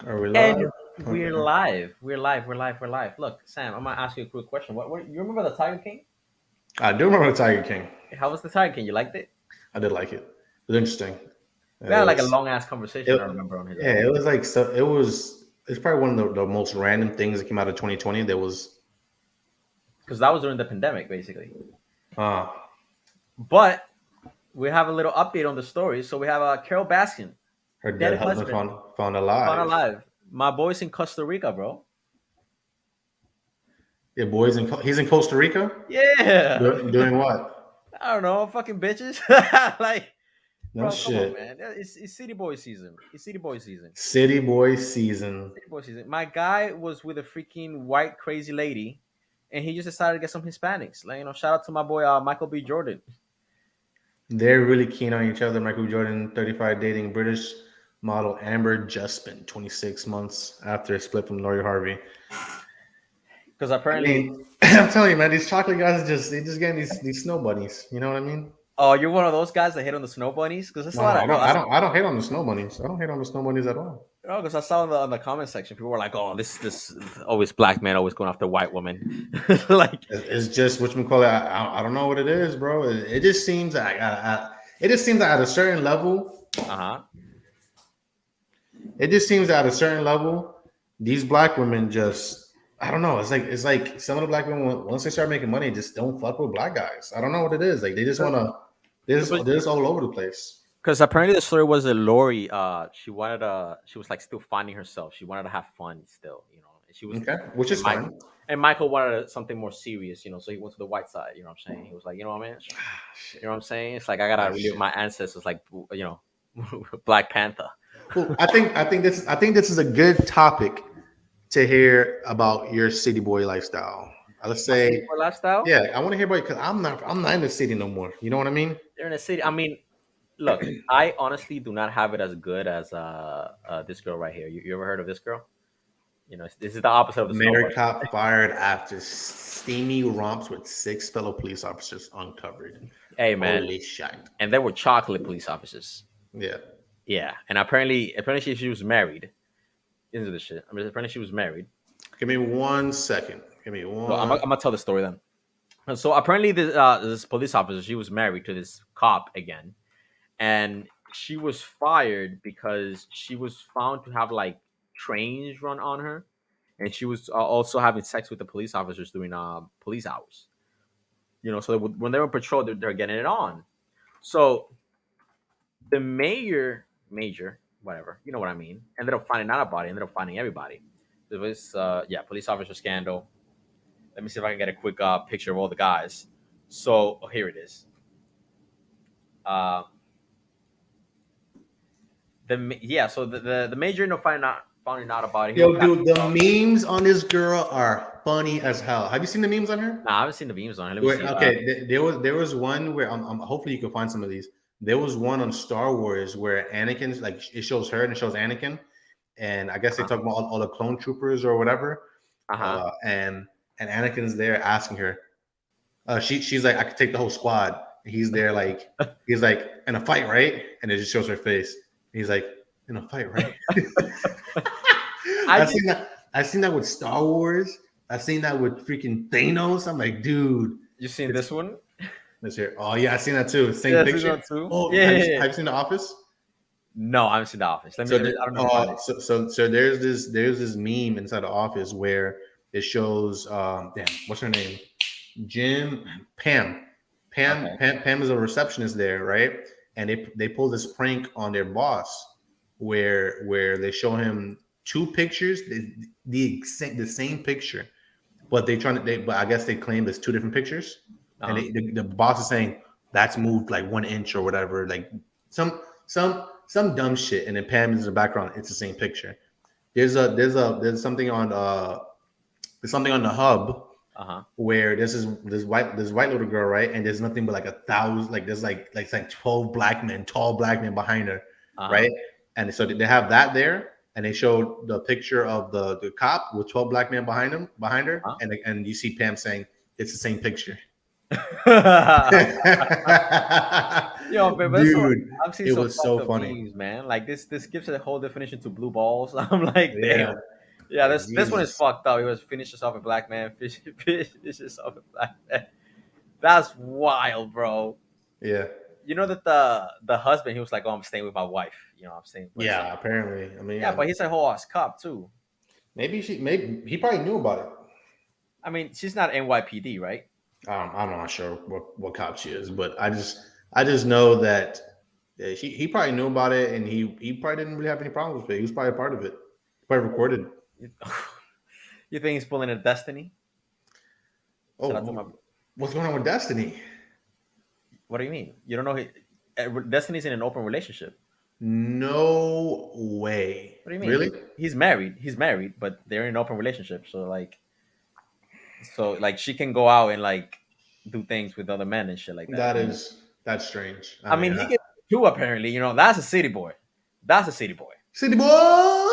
Are we And live? we're Okay. live. We're live. We're live. We're live. Look, Sam, I'm gonna ask you a quick question. What you remember the Tiger King? I do remember the Tiger King. How was the Tiger King? You liked it? I did like it. It was interesting. We had It like a was, long ass conversation. it, I remember on his yeah, it was like so. It was. It's probably one of the most random things that came out of 2020. There was, because that was during the pandemic, basically. uh, But we have a little update on the story. So we have Carol Baskin, her dead dead husband husband, found found alive. alive. My boy's in Costa Rica, bro. Yeah, boys he's in Costa Rica. Yeah. Doing what? I don't know, fucking bitches. Like, No bro, come on, shit. man. It's City Boy season. It's City Boy season. City boy season. City Boy season. My guy was with a freaking white crazy lady, and he just decided to get some Hispanics. Like, shout out to my boy Michael B. Jordan. They're really keen on each other. Michael Jordan, 35, dating British model Amber Juspin, 26 months after a split from Lori Harvey. Because I apparently, mean, I'm telling you, man, these chocolate guys are just getting these snow bunnies. You know what I mean? oh, you're one of those guys that hit on the snow bunnies. Because there's a No, lot of I don't hate on the snow bunnies. I don't hate on the snow bunnies at all. because I saw in the comment section, people were like, "Oh, this always black man always going after white women." Like, It's just what you call it. I don't know what it is, bro. It just seems like it just seems that at a certain level, uh-huh. it just seems that at a certain level, these black women just I don't know. It's like some of the black women once they start making money, just don't fuck with black guys. I don't know what it is. Like they just want to. They're just all over the place. Because apparently the story was that Lori, she was like still finding herself. She wanted to have fun still, And she was, Okay, which and is Mike, fine. and Michael wanted something more serious, So he went to the white side. You know what I'm saying? He was like, you know what I mean? You know what I'm saying? It's like I gotta relive Shit. my ancestors, like Black Panther. Well, I think this is a good topic to hear about your city boy lifestyle. Let's My city say, boy lifestyle. yeah, I want to hear about it because I'm not in the city no more. You know what I mean? They're in a city. I mean, look, I honestly do not have it as good as this girl right here. You ever heard of this girl? This is the opposite of the snow Mayor bunny. cop fired after steamy romps with 6 fellow police officers uncovered. Hey man, Holy shit! and they were chocolate police officers. Yeah, Yeah, and apparently she was married into the shit. I mean, apparently she was married. give me 1 second. Give me So I'm, one. I'm gonna tell the story then. And so apparently this police officer, she was married to this cop again, and she was fired because she was found to have like trains run on her, and she was also having sex with the police officers during police hours. So when they were on patrol, they're getting it on. So the major, whatever, you know what I mean, ended up finding out about it, ended up finding everybody. There was, police officer scandal. Let me see if I can get a quick picture of all the guys. So here it is. Uh, so the major ended up finding out about it. He Yo, got dude, the memes on this girl are funny as hell. Have you seen the memes on her? Nah, I haven't seen the memes on it. Let me see. Okay, there was one where hopefully you can find some of these. There was one on Star Wars where Anakin's like it shows her and it shows Anakin, and I guess they talk about all the clone troopers or whatever. Uh huh. And Anakin's there asking her. She's like, I could take the whole squad. And he's like in a fight, right? And it just shows her face. He's like in a fight, right? I I've just seen that. I've seen that with Star Wars. I've seen that with freaking Thanos. I'm like, dude, you seen it's this one? let's hear. Oh yeah, I've seen that too. Same Yeah, this picture. one too. Oh, Yeah, have yeah, you, yeah. have you seen The Office? No, I haven't seen the Office. So, I don't know. If I find it. so there's this meme inside The Office where it shows damn, what's her name? Jim, Pam. Okay. Pam is a receptionist there, right? And they pull this prank on their boss where they show him two pictures, the same picture, but but I guess they claim it's two different pictures, and Uh-huh. the boss is saying that's moved like 1 inch or whatever, like some dumb shit, and then Pam is in the background. It's the same picture. There's something on the hub Uh huh. where this white little girl, right? And there's nothing but like 1,000, like there's like 12 tall black men behind her, Uh huh. right? And so they have that there, and they showed the picture of the cop with 12 black men behind her, Huh? and you see Pam saying it's the same picture. Yo, but so Dude, I've seen it some was fucked so up funny. memes, man. Like this gives it a whole definition to blue balls. I'm like, Yeah, damn. Yeah, like this one is Jesus. fucked up. It was finish yourself a black man, finish yourself a black man. That's wild, bro. Yeah, You know that the husband, he was like, "Oh, I'm staying with my wife." You know, I'm staying. But it's like, yeah. Apparently, I mean, yeah, but he's a whole ass cop too. maybe he probably knew about it. I mean, she's not NYPD, right? I'm not sure what cop she is, but I just know that he probably knew about it, and he probably didn't really have any problems with it. He was probably a part of it. Probably recorded. You you think he's pulling a destiny? Shout out to my. Oh, what's going on with Destiny? What do you mean? You don't know Destiny's in an open relationship? No way. What do you mean? Really? He's married. He's married, but they're in an open relationship. So like she can go out and like do things with other men and shit like that. That's strange. I I mean, mean, he gets two apparently. You know, that's a city boy. That's a city boy. City Boys.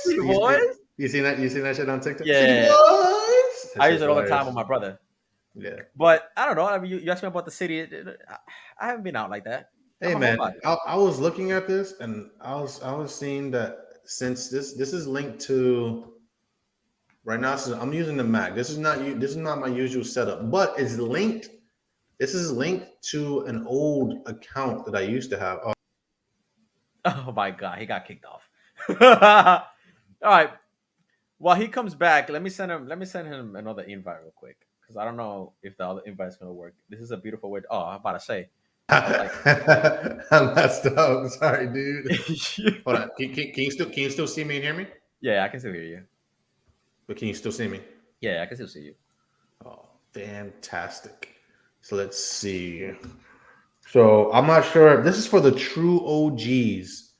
City boys. You seen that? You seen that shit on TikTok? City Yeah, Boys. That I use shit's it all the time hilarious. with my brother. Yeah. But I don't know. I mean, you asked me about the city. I haven't been out like that. Hey I'm a man, homebody. I was looking at this and I was seeing that since this is linked to right now. So I'm using the Mac. This is not my usual setup, but it's linked. This is linked to an old account that I used to have. Oh, Oh my god, he got kicked off. All right. While he comes back, let me send him another invite real quick because I don't know if the other invite is gonna work. This is a beautiful way. Oh, I'm about to say. I was like, I messed up. Sorry, dude. Hold on. Can you still see me and hear me? yeah, I can still hear you. But can you still see me? Yeah, I can still see you. Oh, fantastic. So let's see. So I'm not sure. This is for the true OGs.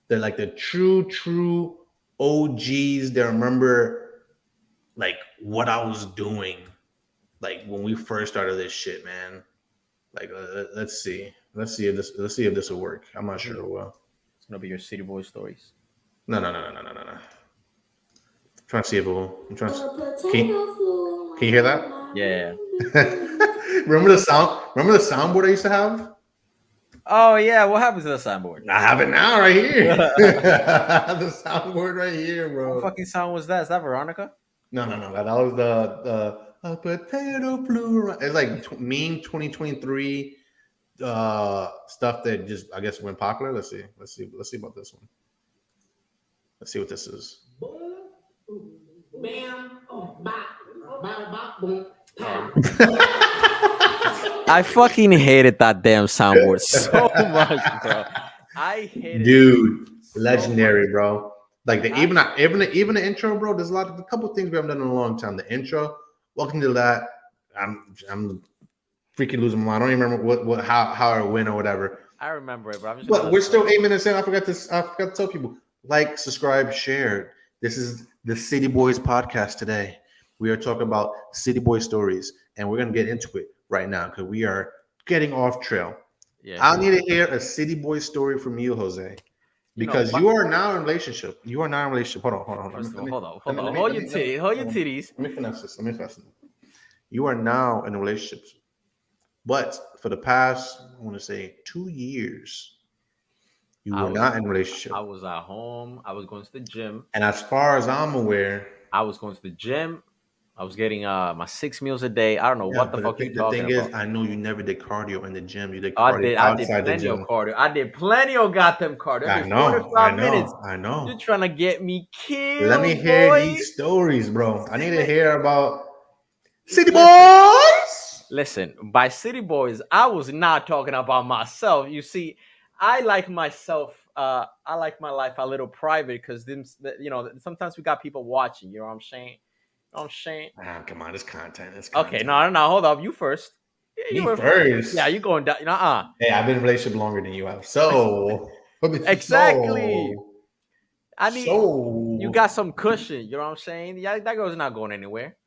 They're like the true OGs that remember like what I was doing, like when we first started this shit, man. Like let's see if this will work. I'm not sure it will. It's gonna be your city boy stories. No. Trying to see if it will. I'm trying to. Can you hear that? Yeah. Remember the sound? Remember the soundboard I used to have? Oh yeah, what happens to the soundboard? I have it now, right here. I have the soundboard right here, What bro. fucking sound was that? Is that Veronica? No. That was the a potato flew around. It's like meme 2023 stuff that just I guess went popular. Let's see about this one. Let's see what this is. Bam, oh, bop, bow, bop, boom, pow. I fucking hated that damn soundboard so much, bro. I hated Dude, it legendary, so bro. Like even the intro, bro. There's a couple things we haven't done in a long time. The intro, welcome to that. I'm freaking losing my mind. I don't even remember how it went or whatever. I remember it, bro. But we're still aiming the same. I forgot to tell people like, subscribe, share. This is the City Boys podcast today. We are talking about City Boy stories, and we're gonna get into it right now because we are getting off trail. Yeah. I need to hear a City Boy story from you, Jose, because you are now in a relationship. You are now in a relationship. Hold on. Hold on. Hold your titties. Let me finesse this. You are now in a relationship, but for the past, I want to say 2 years, you were not in a relationship. I was at home. I was going to the gym. And as far as I'm aware, I was going to the gym. I was getting my 6 meals a day. I don't know what the fuck you're talking about. The thing is, I know you never did cardio in the gym. You did cardio outside the gym. I did plenty of goddamn cardio. I know. You're trying to get me killed. Let me hear these stories, bro. I need to hear about City Boys. Listen, by City Boys, I was not talking about myself. You see, I like myself. I like my life a little private because sometimes we got people watching. You know what I'm saying? Come on, it's content. Okay, no. Hold up. You first. You were first. Yeah, you going down. Hey, I've been in a relationship longer than you have. So exactly. So, you got some cushion. You know what I'm saying? Yeah, that girl's not going anywhere.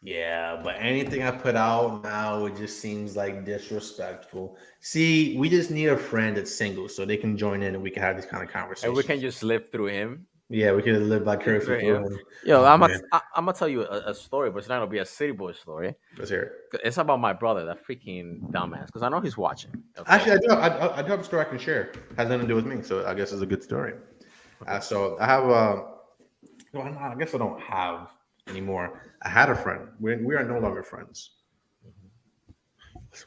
Yeah, but anything I put out now, it just seems like disrespectful. See, we just need a friend that's single so they can join in and we can have this kind of conversation. And we can just live through him. Yeah, we could live vicariously Right through here. him. Yo, Oh man, I'm gonna tell you a story, but it's not gonna be a city boy story. let's hear it. It's about my brother, that freaking dumbass. Because I know he's watching. Okay. Actually, I do have a story I can share. Has nothing to do with me, so I guess it's a good story. Okay. So I have well, I guess I don't have anymore. I had a friend. We are no longer friends.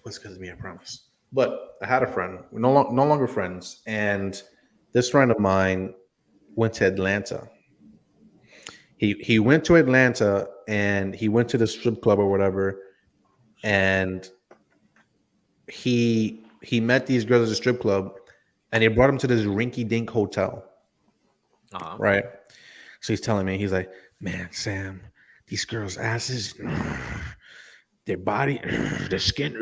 What's because of me? I promise. But I had a friend. We're no longer friends, and this friend of mine went to Atlanta. He went to Atlanta and he went to the strip club or whatever, and he met these girls at the strip club, and they brought him to this rinky dink hotel, Uh-huh. right? So he's telling me, he's like, man, Sam, these girls' asses, their body, their skin,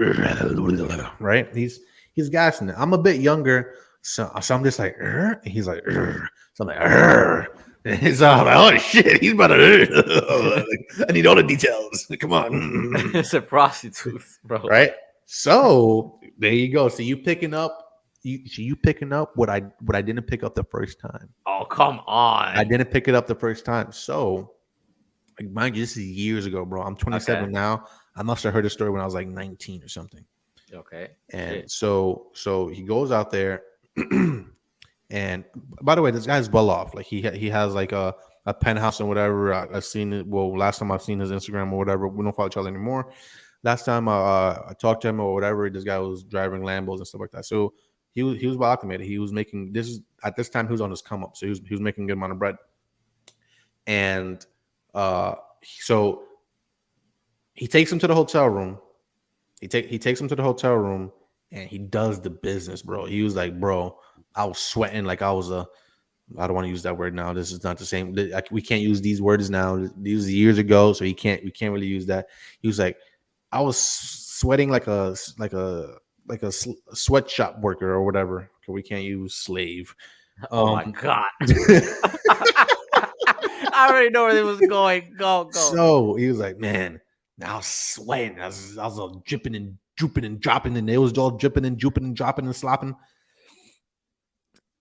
right? He's gassing it. I'm a bit younger, so I'm just like, and he's like, so I'm like, and he's all like, oh shit, he's about to, I need all the details. Come on, It's a prostitute, bro. right? So there you go. So you picking up, you picking up what I didn't pick up the first time. Oh, come on. I didn't pick it up the first time. So, like, mind you, this is years ago, bro. I'm 27 Okay. now. I must have heard the story when I was like 19 or something. Okay. And Shit. so he goes out there, and by the way, this guy's well off. Like he has like a penthouse and whatever. I've seen it. Well, last time I've seen his Instagram or whatever. We don't follow each other anymore. Last time I talked to him or whatever, this guy was driving Lambos and stuff like that. So he was well acclimated. He was making at this time he was on his come up. So he was making a good amount of bread. And so he takes him to the hotel room. He takes him to the hotel room and he does the business, bro. He was like, bro, I was sweating like I was I don't want to use that word now. This is not the same. We can't use these words now. These are years ago, so we can't really use that. He was like, I was sweating like a sweatshop worker or whatever. We can't use slave. Oh my god. I already know where it was going. Go. So he was like, man, I was sweating. I was all dripping and drooping and dropping, and it was all dripping and drooping and dropping and slopping.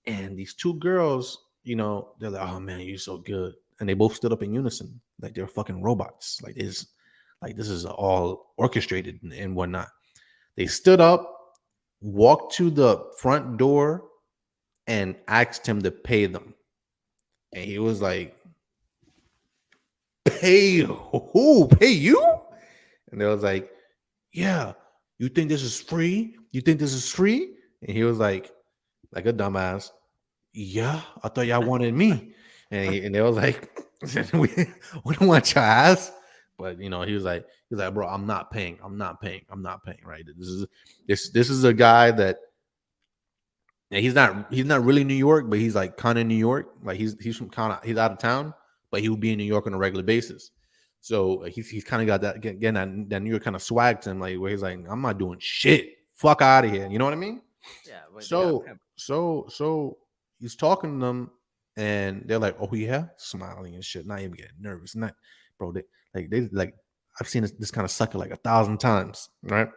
And these two girls, you know, they're like, oh man, you're so good. And they both stood up in unison, like they're fucking robots. Like this is all orchestrated and whatnot. They stood up, walked to the front door, and asked him to pay them. And he was like, pay who? Pay you? And they was like, yeah, you think this is free? You think this is free? And he was like a dumbass, yeah, I thought y'all wanted me. And they was like, we don't want your ass. But you know, he was like, bro, I'm not paying. Right? This is a guy that, and he's not really New York, but he's like kind of New York. Like he's out of town, but he would be in New York on a regular basis. So he's kind of got that again that New York kind of swag to him, like where he's like, I'm not doing shit. Fuck out of here. You know what I mean? Yeah. So he's talking to them, and they're like, oh yeah, smiling and shit, not even getting nervous. Not, bro. They I've seen this kind of sucker like 1,000 times, right?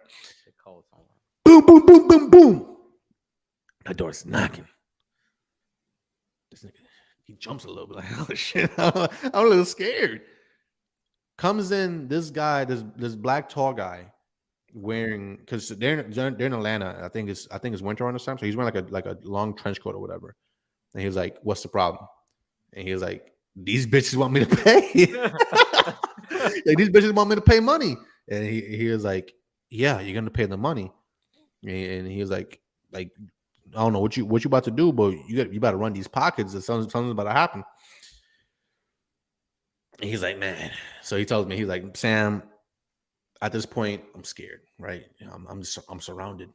Boom, boom, boom, boom, boom. That door's knocking. This nigga, he jumps a little bit like, oh shit, I'm a little scared. Comes in this guy, this black tall guy, wearing, because they're in Atlanta. I think it's winter on this time, so he's wearing like a long trench coat or whatever. And he was like, "What's the problem?" And he was like, "These bitches want me to pay. Like these bitches want me to pay money." And he was like, "Yeah, you're gonna pay the money." And he was like, I don't know what you about to do, but you about to run these pockets. Something's about to happen. And he's like, man. So he tells me, he's like, Sam, at this point, I'm scared, right? I'm surrounded,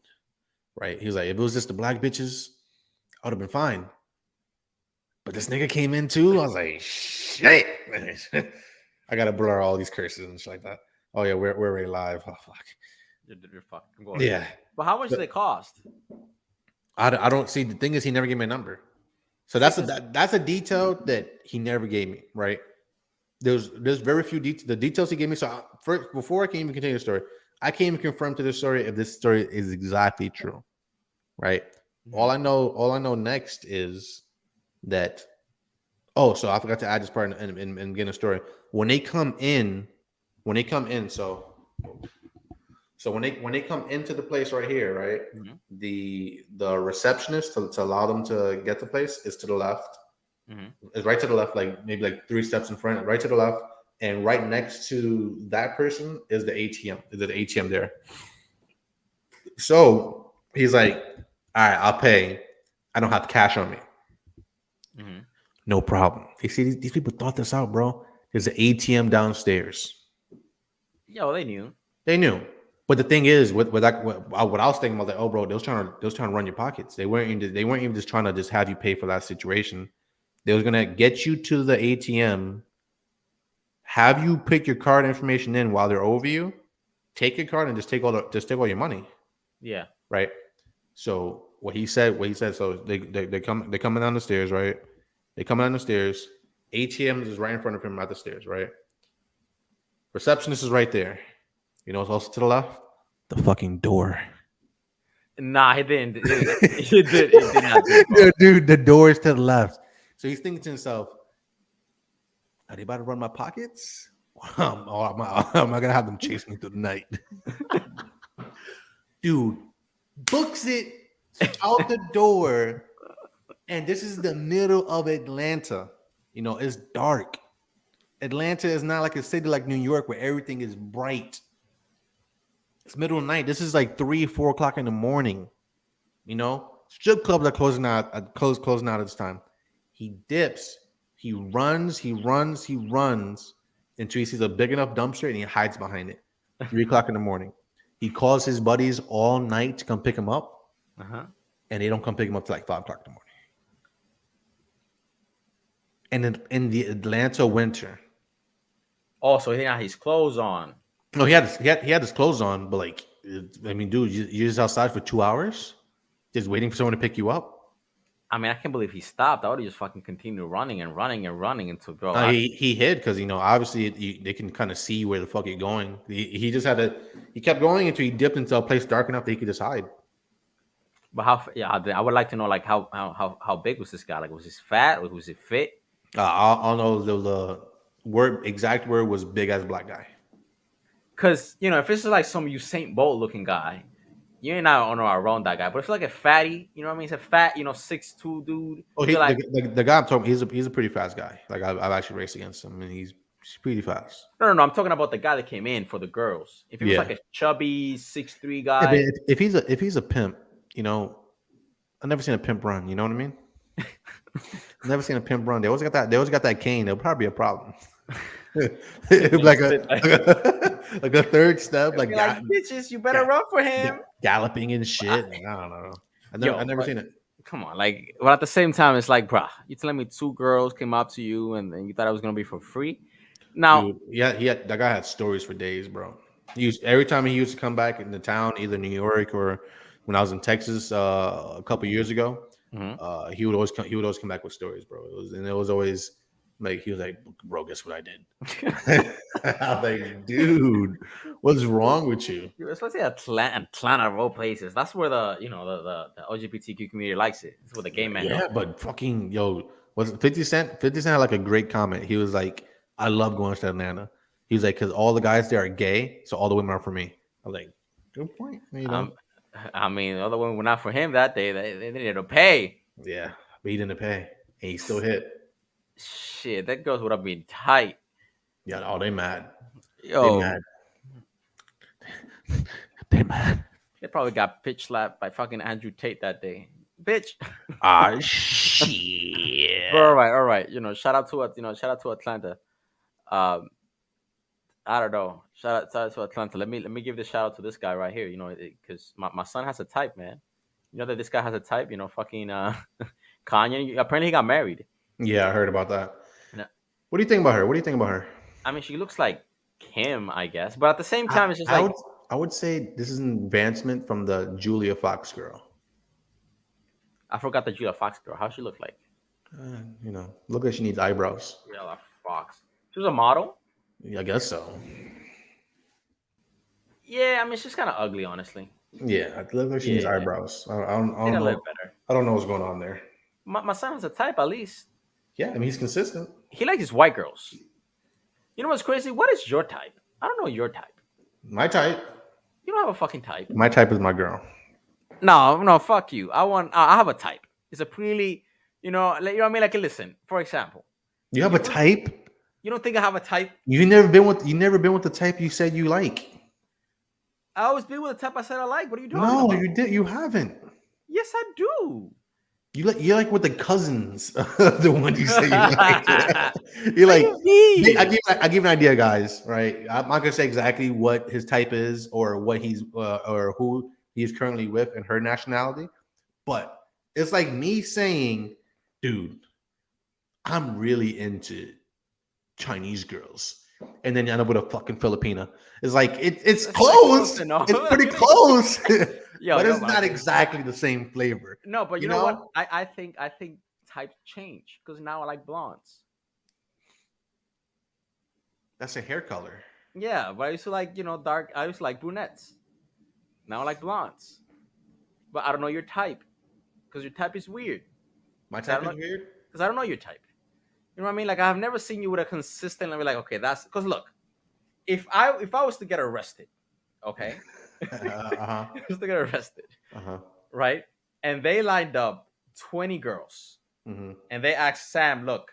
right? He's like, if it was just the black bitches, I would have been fine. But this nigga came in too. I was like, shit. I gotta blur all these curses and shit like that. Oh yeah, we're already live. Oh fuck. You're fucking Yeah. But how much do they cost? I don't see. The thing is, he never gave me a number. So that's a detail that he never gave me, right? There's very few details. The details he gave me. So first, before I can even continue the story, I can't even confirm to this story if this story is exactly true, right? Mm-hmm. All I know next is that Oh, so I forgot to add this part in getting a story. When they come in, when they come in, so when they come into the place right here, right, Mm-hmm. the receptionist to allow them to get the place is to the left. Mm-hmm. Is right to the left, like maybe like 3 steps in front, right to the left, and right next to that person is the ATM. Is the ATM there? So he's like, "All right, I'll pay. I don't have cash on me. Mm-hmm. No problem." You see, these people thought this out, bro. There's an ATM downstairs. Yo, they knew. They knew. But the thing is, what I was thinking about, like, oh, bro, they was trying to run your pockets. They weren't even just trying to just have you pay for that situation. They was gonna get you to the ATM, have you pick your card information in while they're over you, take your card and just take all your money, Yeah. right? So what he said. So they're coming down the stairs, right? They come down the stairs. ATM is right in front of him at the stairs, right? Receptionist is right there. You know what's also to the left? The fucking door. Nah, he didn't. He did not do it, bro. Dude, the door is to the left. So he's thinking to himself, are they about to run my pockets? Am I gonna have them chase me through the night? Dude, books it out the door, and this is the middle of Atlanta. You know, it's dark. Atlanta is not like a city like New York where everything is bright. It's middle of the night. This is like 3, 4 o'clock in the morning. You know, strip clubs are closing out. Closing out at this time. He dips. He runs until he sees a big enough dumpster and he hides behind it. 3 o'clock in the morning. He calls his buddies all night to come pick him up, and they don't come pick him up till like 5 o'clock in the morning. And then in the Atlanta winter, Also, he had his clothes on. no, he had his clothes on, but like, I mean, dude, you're just outside for 2 hours, just waiting for someone to pick you up. I mean, I can't believe he stopped. I would have just fucking continued running and running and running until, bro. He hid because obviously they can kind of see where the fuck you're going. He just had to. He kept going until he dipped into a place dark enough that he could just hide. But I would like to know, like, how big was this guy? Like, was he fat? Was he fit? I'll know the exact word was big as black guy. Because, if it's like some Usain Bolt looking guy, you ain't not around that guy. But if it's like a fatty, you know what I mean? It's a fat, 6'2" dude. Oh, Like, the guy I'm talking, he's a pretty fast guy. Like I've actually raced against him, and he's pretty fast. no. I'm talking about the guy that came in for the girls. If he was like a chubby 6'3" Yeah, guy. but if he's a pimp, I've never seen a pimp run. You know what I mean? I've never seen a pimp run. They always got that cane. There'll probably be a problem. like a third step, like bitches, you better run for him. Galloping and shit. I don't know. I've never seen it. Come on, like, but at the same time, it's like, bruh, you telling me 2 girls came up to you and you thought it was gonna be for free? Now, Dude, that guy had stories for days, bro. Every time he used to come back into town, either New York or when I was in Texas a couple years ago, he would always come back with stories, bro. It was always like he was like, bro, guess what I did? I'm like, dude, what's wrong with you? Especially Atlanta of all places. That's where the LGBTQ community likes it. It's where the gay men Yeah, go. but fucking was it 50 Cent? 50 Cent had like a great comment. He was like, I love going to Atlanta. He was like, because all the guys there are gay, so all the women are for me. I was like, good point. I mean, the other women were not for him that day. They needed to pay. Yeah, but he didn't pay, and he still hit. Shit, that girls would have been tight. Yeah, oh, they mad. Yo, They mad. They probably got pitch slapped by fucking Andrew Tate that day. Bitch. Shit. All right. Shout out to Atlanta. I don't know. Shout out to Atlanta. Let me give the shout out to this guy right here. Because my son has a type, man. You know that this guy has a type. Fucking Kanye. Apparently, he got married. Yeah, I heard about that. No. What do you think about her? I mean, she looks like Kim, I guess, but at the same time, it's just like I would say this is an advancement from the Julia Fox girl. I forgot the Julia Fox girl. How she look like? Look like she needs eyebrows. Julia Fox. She was a model. I guess so. Yeah, I mean, she's kind of ugly, honestly. Yeah, I look like she needs eyebrows. I don't know. Better. I don't know what's going on there. My son has a type, at least. Yeah, I mean he's consistent. He likes his white girls. You know what's crazy? What is your type? I don't know your type. My type. You don't have a fucking type. My type is my girl. No, fuck you. I have a type. It's a pretty, you know what I mean? Like, listen, for example, You have a type? you don't think I have a type? You never been with the type you said you like. I always be with the type I said I like. What are you talking No, about? you did. You haven't. Yes, I do. You like with the cousins, the one you say you like. You like. What do you mean? I give an idea, guys. Right? I'm not gonna say exactly what his type is or what he's or who he is currently with and her nationality, but it's like me saying, dude, I'm really into Chinese girls, and then you end up with a fucking Filipina. It's like it's That's close. close enough. It's pretty close. But it's Yo, not exactly the same flavor. No, but you You know know? what? I think types change because now I like blondes. That's a hair color. Yeah, but I used to like dark. I used to like brunettes. Now I like blondes. But I don't know your type because your type is weird. My I type don't is weird. Because I don't know your type. You know what I mean? Like I've never seen you with a consistent. Be like, okay, that's because look, if I was to get arrested, okay, Uh-huh. I was to get arrested, Uh-huh. right? And they lined up 20 girls, Mm-hmm. and they asked Sam, look,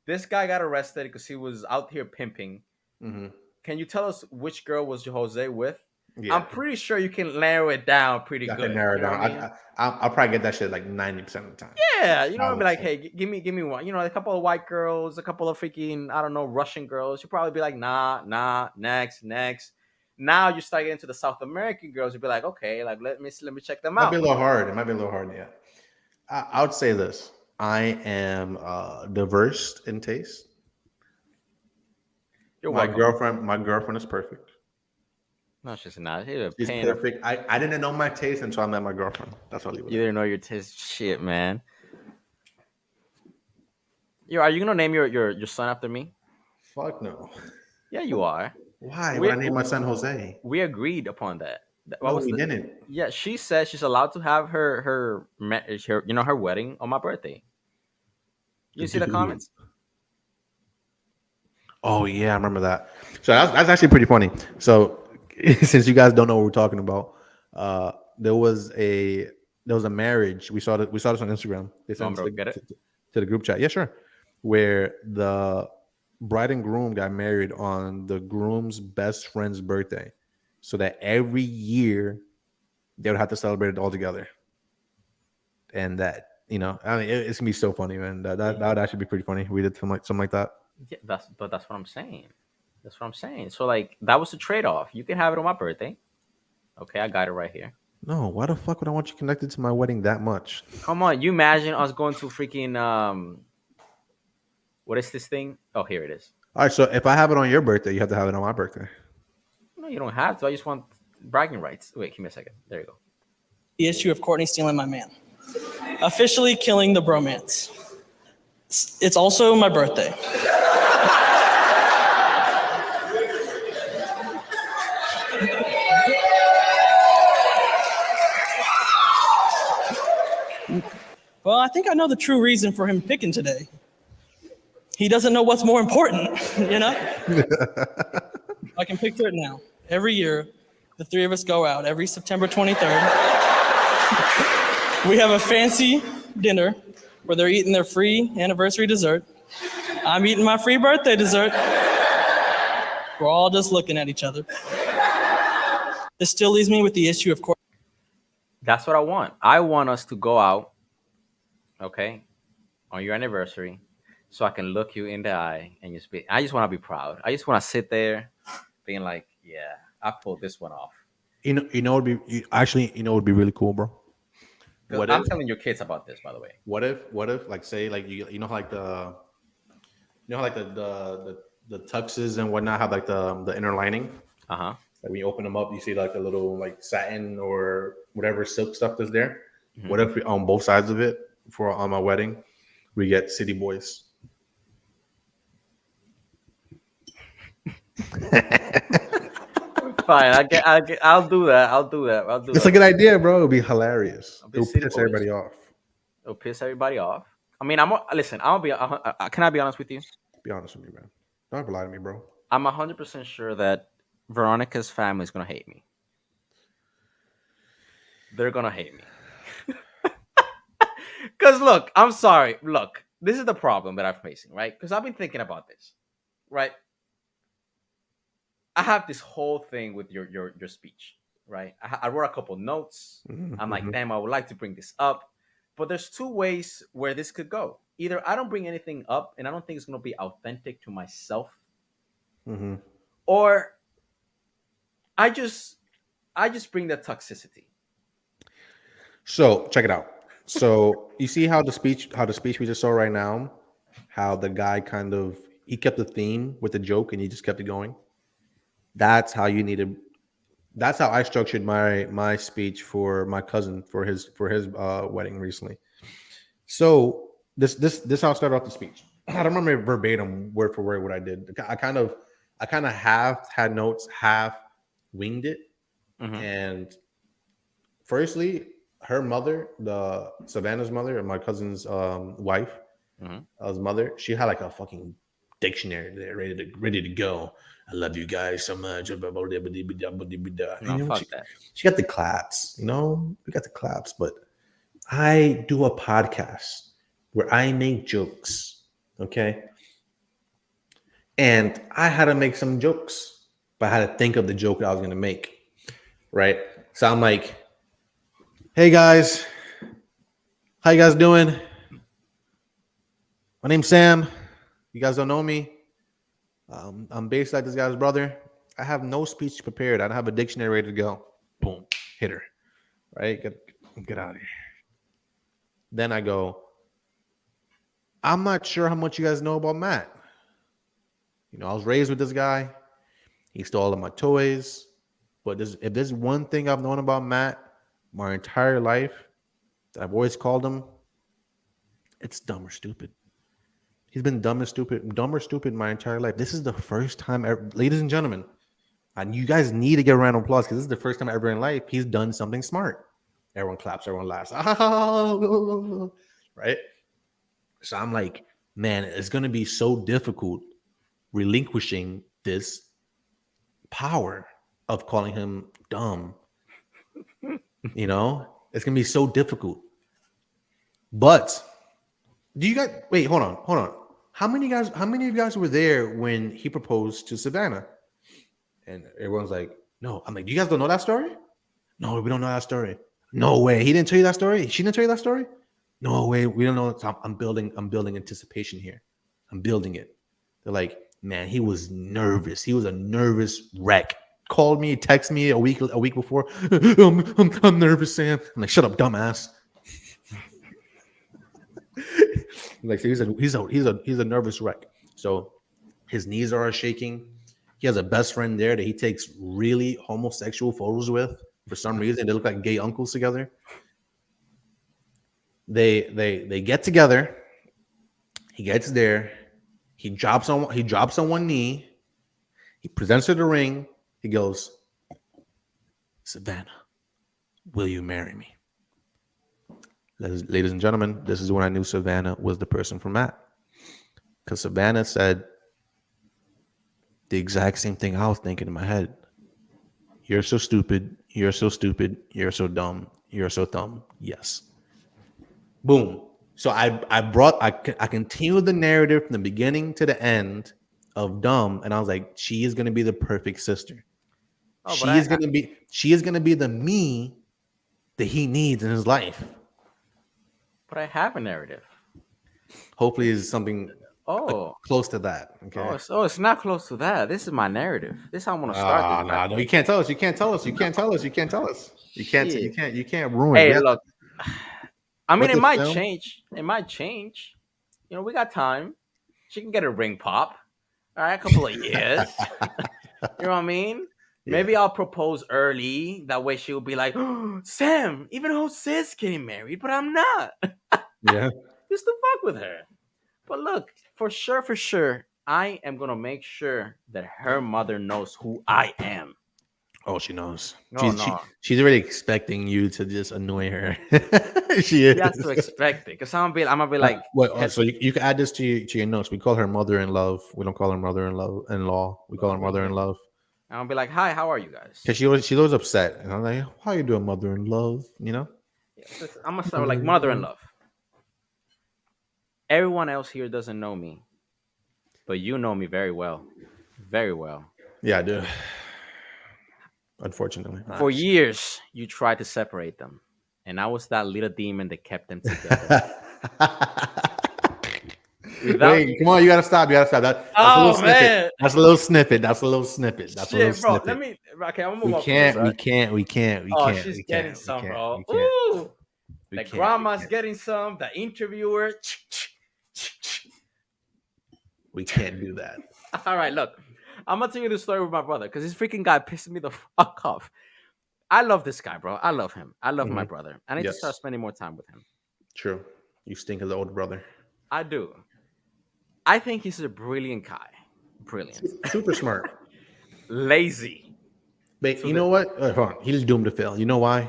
this guy got arrested because he was out here pimping. Mm-hmm. Can you tell us which girl was Jose with? Yeah. I'm pretty sure you can narrow it down pretty I good. can narrow it You know down. what I mean? I'll probably get that shit like 90% of the time. Yeah, you know, I I'd be would like, say. hey, give me one. You know, a couple of white girls, a couple of freaking, I don't know, Russian girls. You'd probably be like, nah, next. Now you start getting to the South American girls. You'd be like, okay, like let me check them Might out. be a little hard. It might be a little hard. Yeah. I would say this. I am diverse in taste. You're My welcome. girlfriend is perfect. No, she's not. You're a She's pain in the- perfect. I didn't know my taste until I met my girlfriend. That's all. You didn't know your taste. Shit, man. Are you gonna name your son after me? Fuck no. Yeah, you are. Why? We- Would I name my son Jose? We agreed upon that. What No, was we the- didn't. Yeah, she said she's allowed to have her her wedding on my birthday. You see the comments? Oh yeah, I remember that. So that's actually pretty funny. So since you guys don't know what we're talking about, there was a marriage. We saw this on Instagram. They sent bro, to, get it? to the group chat. Yeah, sure. Where the bride and groom got married on the groom's best friend's birthday, so that every year they would have to celebrate it all together. And that, I mean, it's gonna be so funny, man. That would actually be pretty funny. We did something like that. Yeah, that's what I'm saying. That's what I'm saying. So like that was the trade off. You can have it on my birthday. Okay, I got it right here. No, why the fuck would I want you connected to my wedding that much? Come on, you imagine us going to freaking what is this thing? Oh, here it is. All right, so if I have it on your birthday, you have to have it on my birthday. No, you don't have to. I just want bragging rights. Wait, give me a second. There you go. The issue of Courtney stealing my man. Officially killing the bromance. It's also my birthday. Well, I think I know the true reason for him picking today. He doesn't know what's more important, you know? I can picture it now. Every year, the three of us go out every September 23rd. We have a fancy dinner where they're eating their free anniversary dessert. I'm eating my free birthday dessert. We're all just looking at each other. This still leaves me with the issue of course. That's what I want. I want us to go out, okay, on your anniversary, so I can look you in the eye and just be. I just want to be proud. I just want to sit there, being like, yeah, I pulled this one off. You know, would be would be really cool, bro. I'm telling your kids about this, by the way. What if, like, say, like you know, like the tuxes and whatnot have like the inner lining. Uh-huh. Like when you open them up, you see like a little like satin or whatever silk stuff that's there. Mm-hmm. What if we, on both sides of it on my wedding, we get City Boys? Fine, I'll do that. It's a good idea, bro. It'll be hilarious. I'll be It'll City piss Boys. everybody off. It'll piss everybody off. I mean, listen. I'll be. Can I be honest with you? Be honest with me, man. Don't ever lie to me, bro. I'm 100% sure that Veronica's family is gonna hate me. They're gonna hate me. Because look, I'm sorry. Look, this is the problem that I'm facing, right? Because I've been thinking about this, right? I have this whole thing with your speech, right? I wrote a couple notes. I'm like, damn, I would like to bring this up, but there's two ways where this could go. Either I don't bring anything up, and I don't think it's gonna be authentic to myself, or I just bring that toxicity. So check it out. So you see how the speech we just saw right now, how the guy he kept the theme with the joke and he just kept it going. That's how you needed. That's how I structured my speech for my cousin for his wedding recently. So this how I started off the speech. I don't remember verbatim word for word what I did. I kind of half had notes, half winged it. And firstly, her mother, the Savannah's mother, and my cousin's wife, his mother, she had like a fucking dictionary there ready to go. I love you guys so much. No, fuck that. She got the claps, we got the claps. But I do a podcast where I make jokes, okay? And I had to make some jokes, but I had to think of the joke that I was going to make, right? So I'm like, hey guys, how you guys doing? My name's Sam. You guys don't know me. I'm based like this guy's brother. I have no speech prepared. I don't have a dictionary ready to go. Boom, hit her. Right? Get out of here. Then I go, I'm not sure how much you guys know about Matt. I was raised with this guy. He stole all of my toys. But if there's one thing I've known about Matt my entire life, that I've always called him, it's dumb or stupid. He's been dumb or stupid my entire life. This is the first time ever, ladies and gentlemen, and you guys need to get a round of applause because this is the first time ever in life he's done something smart. Everyone claps, everyone laughs. Right? So I'm like, man, it's going to be so difficult relinquishing this power of calling him dumb. It's going to be so difficult. But do you guys wait? Hold on. How many of you guys were there when he proposed to Savannah? And everyone's like, no. I'm like, you guys don't know that story? No, we don't know that story. No way. He didn't tell you that story? She didn't tell you that story? No way. We don't know. So I'm building anticipation here. I'm building it. They're like, man, he was nervous. He was a nervous wreck. Called me, texted me a week before. I'm nervous, Sam. I'm like, shut up, dumbass. Like, so he's a nervous wreck. So his knees are shaking. He has a best friend there that he takes really homosexual photos with for some reason. They look like gay uncles together. They get together. He gets there. He drops on one knee. He presents her the ring. He goes, Savannah, will you marry me? Ladies and gentlemen, this is when I knew Savannah was the person for Matt. Because Savannah said the exact same thing I was thinking in my head. You're so stupid. You're so stupid. You're so dumb. You're so dumb. Yes. Boom. So I continued the narrative from the beginning to the end of dumb, and I was like, she is going to be the perfect sister. She is going to be the me that he needs in his life. But I have a narrative. Hopefully, it's something close to that. Okay. It's not close to that. This is my narrative. This is how I'm gonna start. No, you can't tell us. You can't tell us. You can't ruin. Hey, look. I mean, it might change. It might change. We got time. She can get a ring pop. All right, a couple of years. You know what I mean? Yeah. Maybe I'll propose early. That way she'll be like, oh, Sam, even Jose's getting married, but I'm not. Yeah. Just to fuck with her. But look, for sure, I am going to make sure that her mother knows who I am. Oh, she knows. No, no. She's already expecting you to just annoy her. She He has is. to expect it because I'm gonna be like, So you can add this to your notes. We call her mother-in-love. We don't call her mother-in-law. We call her mother-in-love. I'm gonna be like, hi, how are you guys? Because she's always upset. And I'm like, how you doing, mother-in-love? You know? Yeah, I'm gonna start with like mother-in-law. Everyone else here doesn't know me, but you know me very well. Very well. Yeah, I do. Unfortunately. For years, you tried to separate them. And I was that little demon that kept them together. Wait, come on, you gotta stop. That's a little snippet. Man. That's a little snippet. That's a little snippet. That's Shit, a little bro. snippet. Let me. Okay, I'm gonna move We on. From this, right? we can't. Oh, she's getting some, bro. Ooh. The grandma's getting some. The interviewer. We can't do that. All right, look. I'm gonna tell you the story with my brother because this freaking guy pissed me the fuck off. I love this guy, bro. I love him. I love my brother. I need to start spending more time with him. True. You stink as the older brother. I do. I think he's a brilliant guy. Brilliant. Super smart. Lazy. But you know what? Hold on. He's doomed to fail. You know why?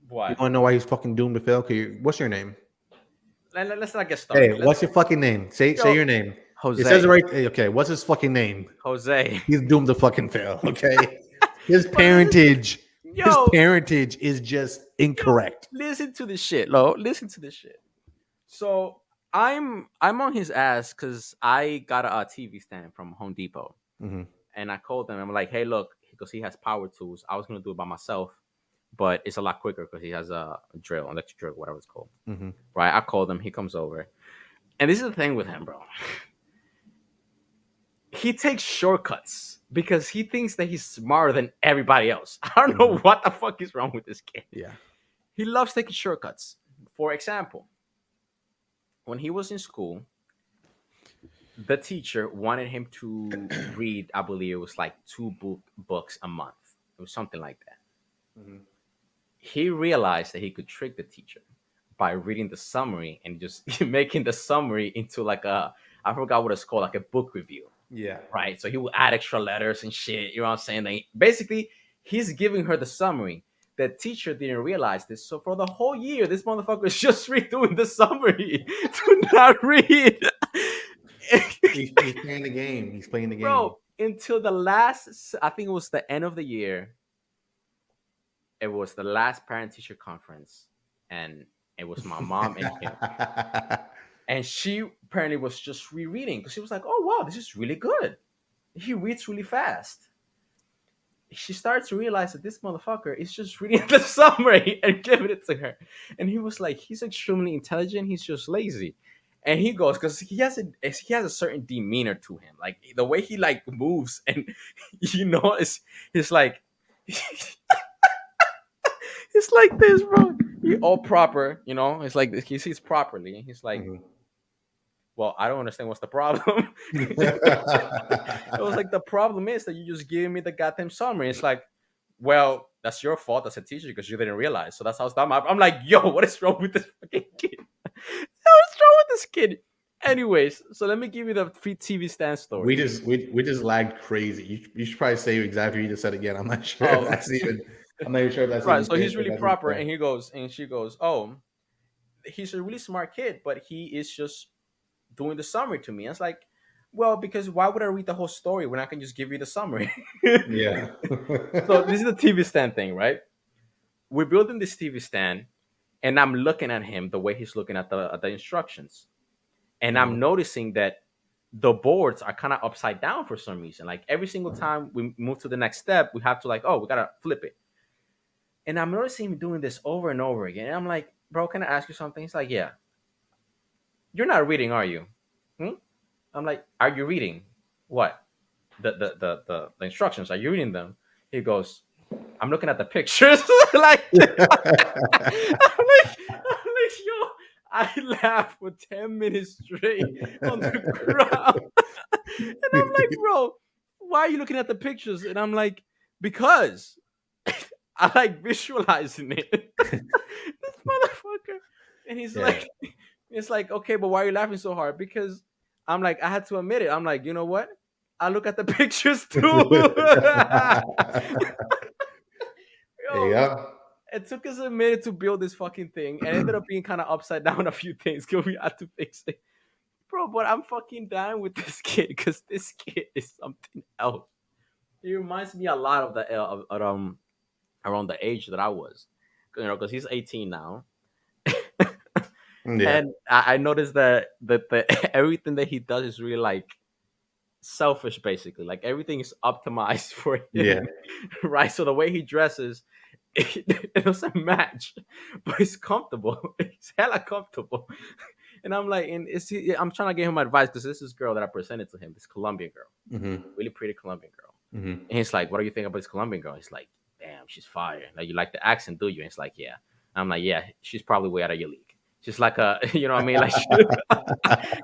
Why? You want to know why he's fucking doomed to fail? What's your name? Let's not get started. Hey, what's your fucking name? Say your name. Jose. It says it right. Okay, what's his fucking name? Jose. He's doomed to fucking fail. Okay. His parentage. His parentage is just incorrect. Listen to this shit, Lo. Listen to this shit. So I'm on his ass because I got a TV stand from Home Depot, and I called him. I'm like, hey, look, because he has power tools. I was gonna do it by myself, but it's a lot quicker because he has a drill, electric drill, whatever it's called. Right? I called him. He comes over, and this is the thing with him, bro. He takes shortcuts because he thinks that he's smarter than everybody else. I don't know what the fuck is wrong with this kid. Yeah. He loves taking shortcuts. For example, when he was in school, the teacher wanted him to read, I believe it was like 2 books a month. It was something like that. He realized that he could trick the teacher by reading the summary and just making the summary into like I forgot what it's called, like a book review. Yeah. Right. So he will add extra letters and shit. You know what I'm saying? Like, basically, he's giving her the summary. The teacher didn't realize this. So for the whole year, this motherfucker is just redoing the summary to not read. He's playing the game. He's playing the game. Bro, until the last, I think it was the end of the year. It was the last parent-teacher conference. And it was my mom and him. And she apparently was just rereading because she was like, oh, wow, this is really good. He reads really fast. She started to realize that this motherfucker is just reading the summary and giving it to her. And he was like, he's extremely intelligent. He's just lazy. And he goes, because he has a certain demeanor to him. Like the way he like moves and, you know, it's like, it's like this, bro. He all proper, you know, it's like he sees properly. And he's like, well, I don't understand what's the problem. It was like, the problem is that you just gave me the goddamn summary. It's like, well, that's your fault as a teacher because you didn't realize. So that's how it's done. I'm like, yo, what is wrong with this fucking kid? What's wrong with this kid? Anyways, so let me give you the free TV stand story. We just lagged crazy. You should probably say exactly what you just said again. I'm not sure. I'm not even sure if that's right. So he's really proper, and she goes, oh, he's a really smart kid, but he is just doing the summary to me. I was like, well, because why would I read the whole story when I can just give you the summary? Yeah. So this is the TV stand thing, right? We're building this TV stand, and I'm looking at him the way he's looking at the instructions. And I'm noticing that the boards are kind of upside down for some reason. Like every single time we move to the next step, we have to like, oh, we got to flip it. And I'm noticing him doing this over and over again. And I'm like, bro, can I ask you something? He's like, yeah. You're not reading, are you? I'm like, are you reading? What? The instructions, are you reading them? He goes, I'm looking at the pictures. like, I'm like, yo, I laughed for 10 minutes straight on the ground. And I'm like, bro, why are you looking at the pictures? And I'm like, because I like visualizing it. This motherfucker. And he's like, it's like, okay, but why are you laughing so hard? Because I'm like, I had to admit it. I'm like, you know what? I look at the pictures too. There you Yo, go. it took us a minute to build this fucking thing, and it ended up being kind of upside down a few things because we had to fix it, bro. But I'm fucking down with this kid because this kid is something else. He reminds me a lot of the around the age that I was, because he's 18 now. Yeah. And I noticed that the everything that he does is really like selfish, basically. Like everything is optimized for him, Yeah. right? So the way he dresses, it doesn't match, but it's comfortable. It's hella comfortable. And I'm like, I'm trying to give him advice because this is girl that I presented to him, this Colombian girl, Mm-hmm. really pretty Colombian girl. Mm-hmm. And he's like, "What do you think about this Colombian girl?" He's like, "Damn, she's fire. Like, you like the accent, do you?" And it's like, "Yeah." And I'm like, "Yeah, she's probably way out of your league. She's like a, you know what I mean? Like,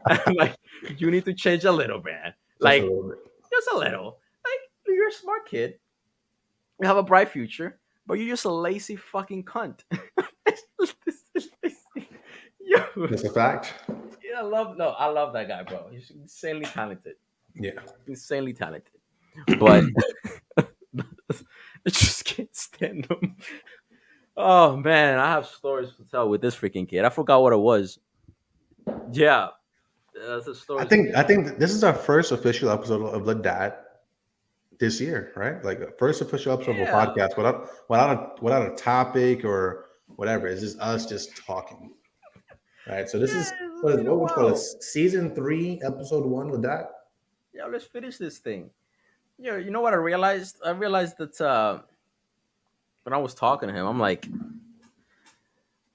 I'm like, you need to change a little, man. Like, Just a little bit. just a little. Like, you're a smart kid. You have a bright future, but you're just a lazy fucking cunt." Yo, That's a fact. yeah, I love that guy, bro. He's insanely talented. Yeah. Insanely talented. But I just can't stand him. Oh man, I have stories to tell with this freaking kid. I forgot what it was. Yeah, that's a story. I think this is our first official episode of Lidat this year, right? Like the first official episode of a podcast without a topic or whatever. It's just us just talking. Right. So this is what we call it, season 3, episode 1 with that. Yeah, let's finish this thing. Yeah, you know what I realized? I realized that when I was talking to him, I'm like,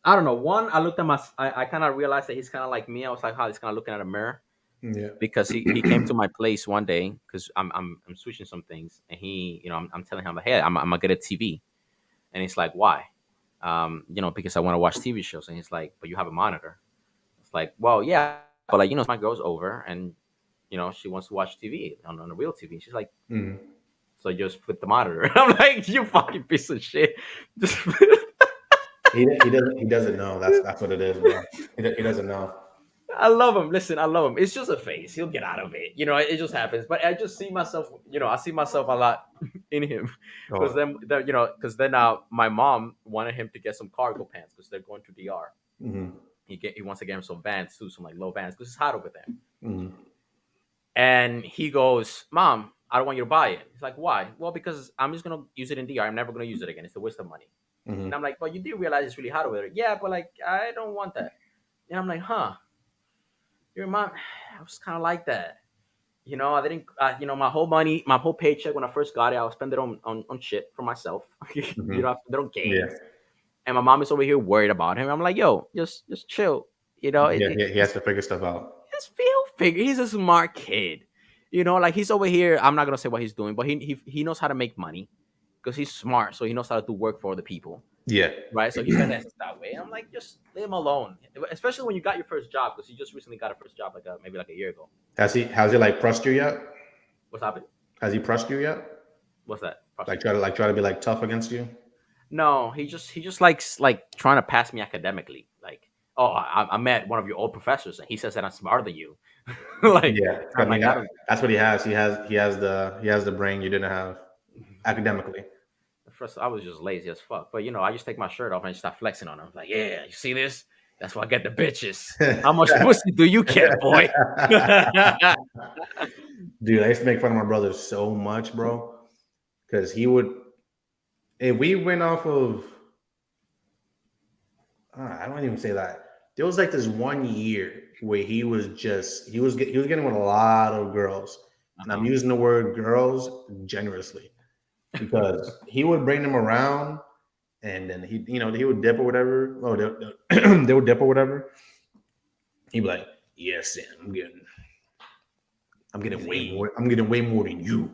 I don't know. One, I looked at I kind of realized that he's kind of like me. I was like, he's kind of looking at a mirror. Yeah. Because he came to my place one day because I'm switching some things, and he, I'm telling him, like, hey, I'm gonna get a TV, and he's like, why? Because I want to watch TV shows. And he's like, but you have a monitor. It's like, well, yeah, but like, my girl's over, and she wants to watch TV on a real TV. She's like, so just flip the monitor. I'm like, you fucking piece of shit. Just he doesn't know. That's what it is, bro. He doesn't know. I love him. Listen, I love him. It's just a phase. He'll get out of it. It just happens. But I just see myself, I see myself a lot in him. Because then my mom wanted him to get some cargo pants because they're going to DR. Mm-hmm. He wants to get him some Vans too, some like low Vans because it's hot over there. Mm-hmm. And he goes, Mom, I don't want you to buy it. He's like, why? Well, because I'm just going to use it in DR. I'm never going to use it again. It's a waste of money. Mm-hmm. And I'm like, but you do realize it's really hot over there. Yeah, but like, I don't want that. And I'm like, huh. Your mom, I was kind of like that. I didn't, my whole paycheck when I first got it, I would spend it on shit for myself. Mm-hmm. I spend it on games. Yeah. And my mom is over here worried about him. I'm like, yo, just chill. He has to figure stuff out. He's a smart kid. Like he's over here. I'm not going to say what he's doing, but he knows how to make money because he's smart. So he knows how to do work for other people. Yeah. Right. So he finances that way. And I'm like, just leave him alone. Especially when you got your first job, because he just recently got a first job, maybe a year ago. Has he like pressed you yet? What's happened? Has he pressed you yet? What's that? Like try to be like tough against you? No, he just likes like trying to pass me academically. Like, oh, I met one of your old professors and he says that I'm smarter than you. Like, yeah, that's what he has. He has the brain you didn't have academically. First, I was just lazy as fuck. But I just take my shirt off and start flexing on him. Like, yeah, you see this? That's why I get the bitches. How much pussy do you get, boy? Dude, I used to make fun of my brother so much, bro. Because he would, if we went off of, I don't even say that. There was like this 1 year where he was getting with a lot of girls. And I'm using the word girls generously. Because he would bring them around, and then he would dip or whatever. Oh, they would dip or whatever. He'd be like, "Yeah, Sam, I'm getting way more. I'm getting way more than you."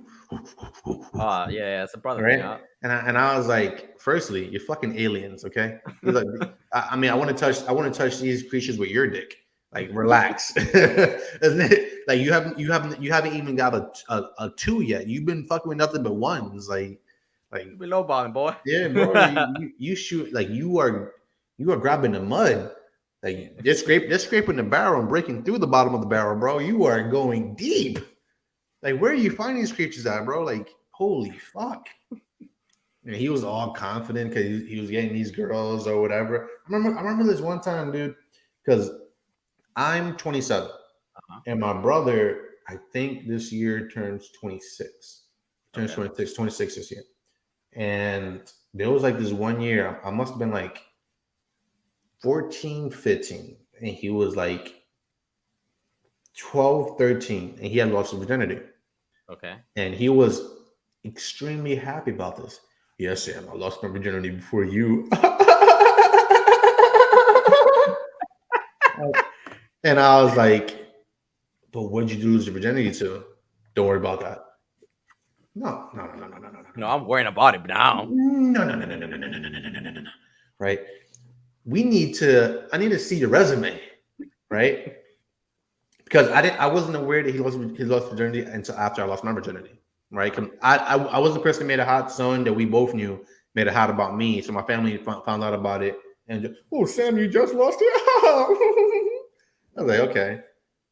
Yeah, it's a brother, right? Thing, huh? And I was like, firstly, you're fucking aliens, okay? He's like, I want to touch these creatures with your dick. Like, relax. Isn't it? Like you haven't even got a 2 yet. You've been fucking with nothing but ones. Like be low balling, boy. Yeah, bro. you shoot like you are grabbing the mud. Like they're scraping the barrel and breaking through the bottom of the barrel, bro. You are going deep. Like, where are you finding these creatures at, bro? Like, holy fuck. And he was all confident because he was getting these girls or whatever. I remember this one time, dude, because I'm 27 and my brother, I think this year turns 26. Turns 26 this year. And there was like this one year, I must have been like 14, 15, and he was like 12, 13, and he had lost his virginity. Okay. And he was extremely happy about this. Yes, Sam, I lost my virginity before you. And I was like, but what did you lose your virginity to? Don't worry about that. No. No, I'm worrying about it now. No. Right? I need to see your resume, right? Because I wasn't aware that he lost virginity until after I lost my virginity, right? I was the person that made it hot, son, that we both knew made it hot about me. So my family found out about it, and oh, Sam, you just lost it. I was like, okay,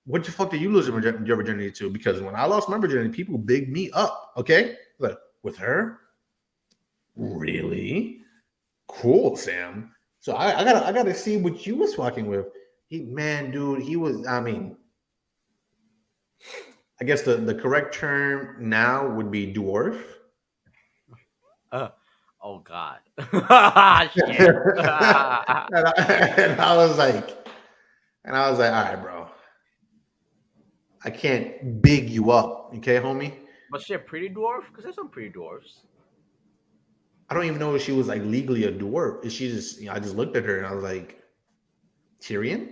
what the fuck did you lose your virginity to? Because when I lost my virginity, people bigged me up. Okay, like, with her, really cool, Sam. So I gotta see what you was fucking with. He was. I mean, I guess the correct term now would be dwarf. Oh God. Shit. and I was like, all right, bro. I can't big you up, okay, homie? Was she a pretty dwarf? Because there's some pretty dwarfs. I don't even know if she was like legally a dwarf. Is she just? I just looked at her and I was like, Tyrion.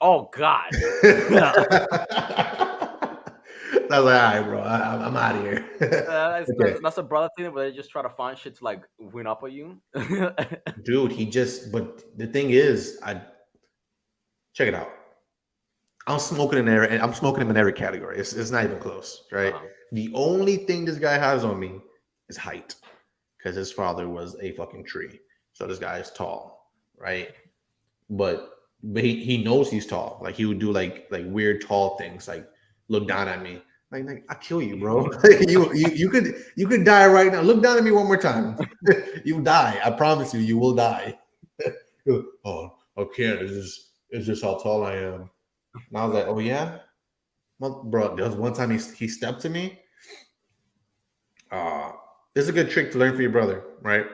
Oh God. I was like, all right, bro, I'm out of here. Okay. That's a brother thing, where they just try to find shit to like win up on you. Dude, but the thing is, check it out. I'm smoking him in every category. It's not even close, right? The only thing this guy has on me is height, because his father was a fucking tree. So this guy is tall, right? But he knows he's tall. Like, he would do like weird tall things, like look down at me. Like I'll kill you, bro. you could die right now. Look down at me one more time. You die. I promise you, you will die. Oh, I can't. It's just how tall I am. And I was like, oh yeah? Well, bro, there was one time he stepped to me. This is a good trick to learn for your brother, right?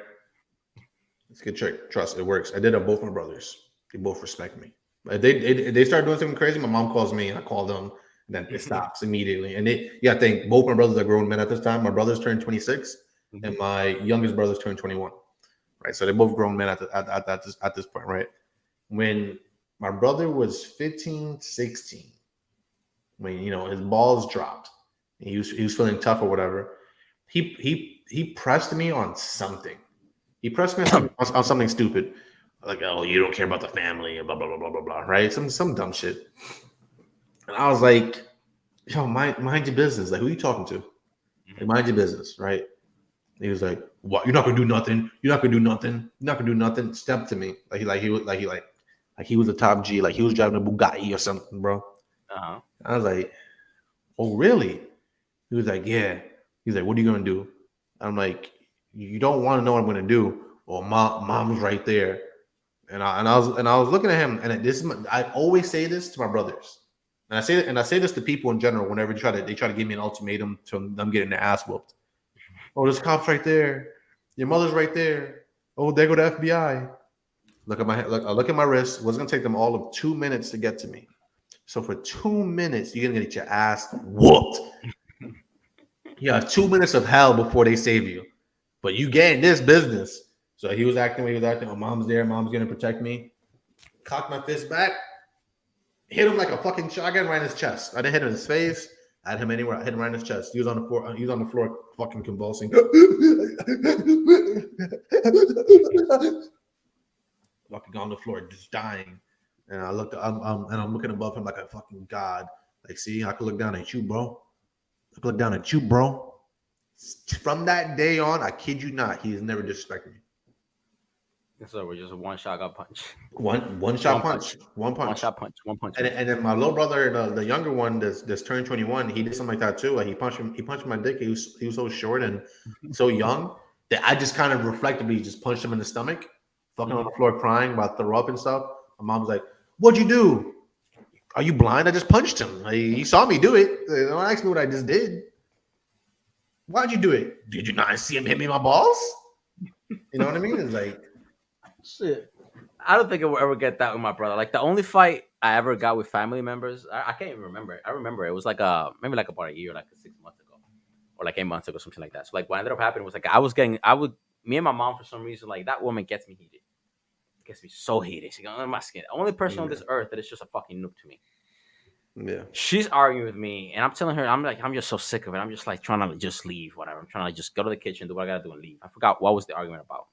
It's a good trick. Trust, it works. I did it on both my brothers. They both respect me. If they start doing something crazy, my mom calls me and I call them. Then it stops immediately. And I think both my brothers are grown men at this time. My brothers turned 26 and my youngest brothers turned 21. Right. So they're both grown men at this point, right? When my brother was 15, 16, when his balls dropped and he was feeling tough or whatever, he pressed me on something. He pressed me on something stupid. Like, oh, you don't care about the family and blah blah blah blah blah blah, right? Some dumb shit. And I was like, yo, mind your business. Like, who are you talking to? Like, mind your business, right? And he was like, what? You're not gonna do nothing. You're not gonna do nothing. You're not gonna do nothing. Step to me. He was a top G. Like, he was driving a Bugatti or something, bro. I was like, oh, really? He was like, yeah. He's like, what are you gonna do? I'm like, you don't want to know what I'm gonna do. Well, mom's right there. And I was looking at him, and I always say this to my brothers. And I say this to people in general whenever they try to give me an ultimatum to them getting their ass whooped. Oh, there's cops right there. Your mother's right there. Oh, there go the FBI. Look at my wrist. It's gonna take them all of 2 minutes to get to me. So for 2 minutes, you're gonna get your ass whooped. You have 2 minutes of hell before they save you. But you get in this business. So he was acting when he was acting. Oh, mom's there. Mom's gonna protect me. Cocked my fist back. Hit him like a fucking shotgun right in his chest. I didn't hit him in his face. I hit him anywhere. I hit him right in his chest. He was on the floor, fucking convulsing. Fucking on the floor, just dying. And I'm looking above him like a fucking god. Like, see, I could look down at you, bro. From that day on, I kid you not, he's never disrespected me. So we're just one shot got punch. One shot punch. One One punch. shot punch. One punch. And then my little brother, the younger one, that's turned 21, he did something like that too. Like he punched my dick. He was so short and so young that I just kind of reflectively just punched him in the stomach, fucking on the floor crying about throw up and stuff. My mom's like, "What'd you do? Are you blind? I just punched him. Like, he saw me do it. Don't ask me what I just did. Why'd you do it? Did you not see him hit me in my balls? You know what I mean? It's like, shit. I don't think I will ever get that with my brother. Like the only fight I ever got with family members, I can't even remember. I remember it was like maybe like about a year, like 6 months ago, or like 8 months ago, something like that. So like what ended up happening was like me and my mom for some reason, like that woman gets me heated, gets me so heated. She goes, "Oh, my skin." The only person on this earth that is just a fucking noob to me. yeah, She's arguing with me, and I'm telling her, I'm just so sick of it. I'm just like trying to just leave, whatever. I'm trying to just go to the kitchen, do what I gotta do, and leave. I forgot what was the argument about.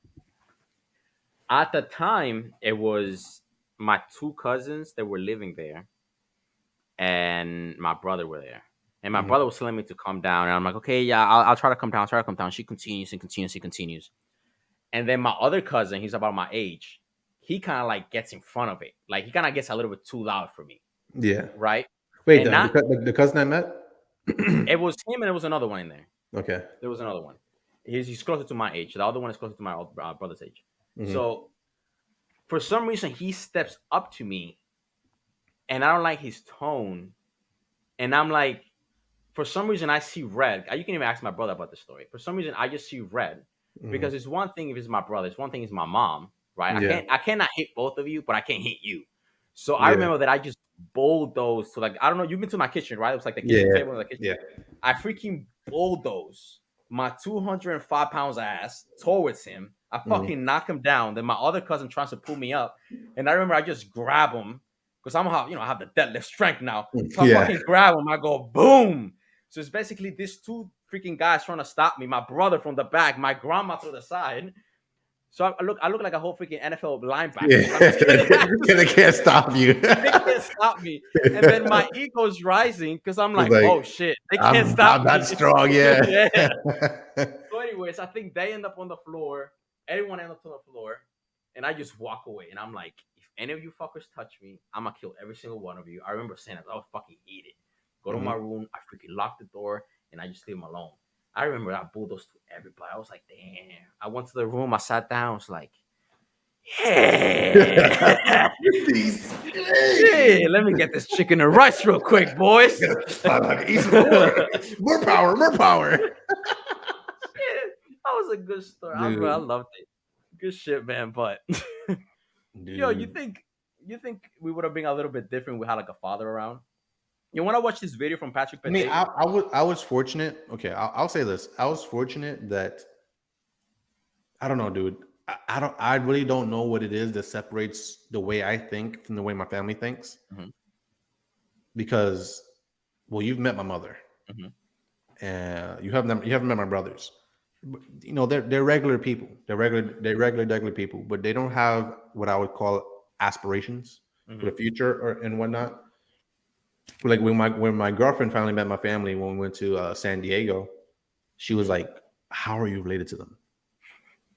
At the time, it was my two cousins that were living there, and my brother were there. And my brother was telling me to come down, and I'm like, okay, yeah, I'll try to come down. Try to come down. She continues and continues and continues. And then my other cousin, he's about my age. He kind of like gets in front of it, like he kind of gets a little bit too loud for me, yeah. right? Wait, And the cousin I met. it was him, and there was another one in there. Okay. There was another one. He's closer to my age. The other one is closer to my brother's age. So for some reason, he steps up to me, and I don't like his tone. And I'm like, for some reason, I see red. You can even ask my brother about the story. For some reason, I just see red because it's one thing if it's my brother. It's one thing is my mom, right? Yeah. I cannot hit both of you, but I can't hit you. So I remember that I just bulldozed to like, I don't know. You've been to my kitchen, right? It was like the kitchen table in the kitchen. Yeah. I freaking bulldozed my 205 pounds ass towards him. I fucking knock him down. Then my other cousin tries to pull me up, and I remember I just grab him because I have the deadlift strength now. So I fucking grab him. I go boom. So it's basically these two freaking guys trying to stop me. My brother from the back, my grandma to the side. So I look like a whole freaking NFL linebacker. Yeah. They can't stop you. They can't stop me. And then my ego's rising because I'm like, oh shit, they can't stop me. I'm that strong, yeah. So anyways, I think they end up on the floor. Everyone ends up on the floor. And I just walk away. And I'm like, if any of you fuckers touch me, I'm going to kill every single one of you. I remember saying that. I was fucking heated. Go to my room. I freaking lock the door. And I just leave them alone. I remember I bulldozed to everybody. I was like, damn. I went to the room. I sat down. I was like, yeah. Let me get this chicken and rice real quick, boys. More power. That was a good story. I loved it. Good shit, man. But yo, you think we would have been a little bit different if we had like a father around? You want to watch this video from Patrick Pete? I mean, I was fortunate. Okay, I'll say this. I was fortunate that I don't know, dude. I really don't know what it is that separates the way I think from the way my family thinks. Because, well, you've met my mother, and you haven't met my brothers. You know, they're regular people. They're regular people, but they don't have what I would call aspirations for the future and whatnot. Like when my girlfriend finally met my family when we went to San Diego, she was like, "How are you related to them?"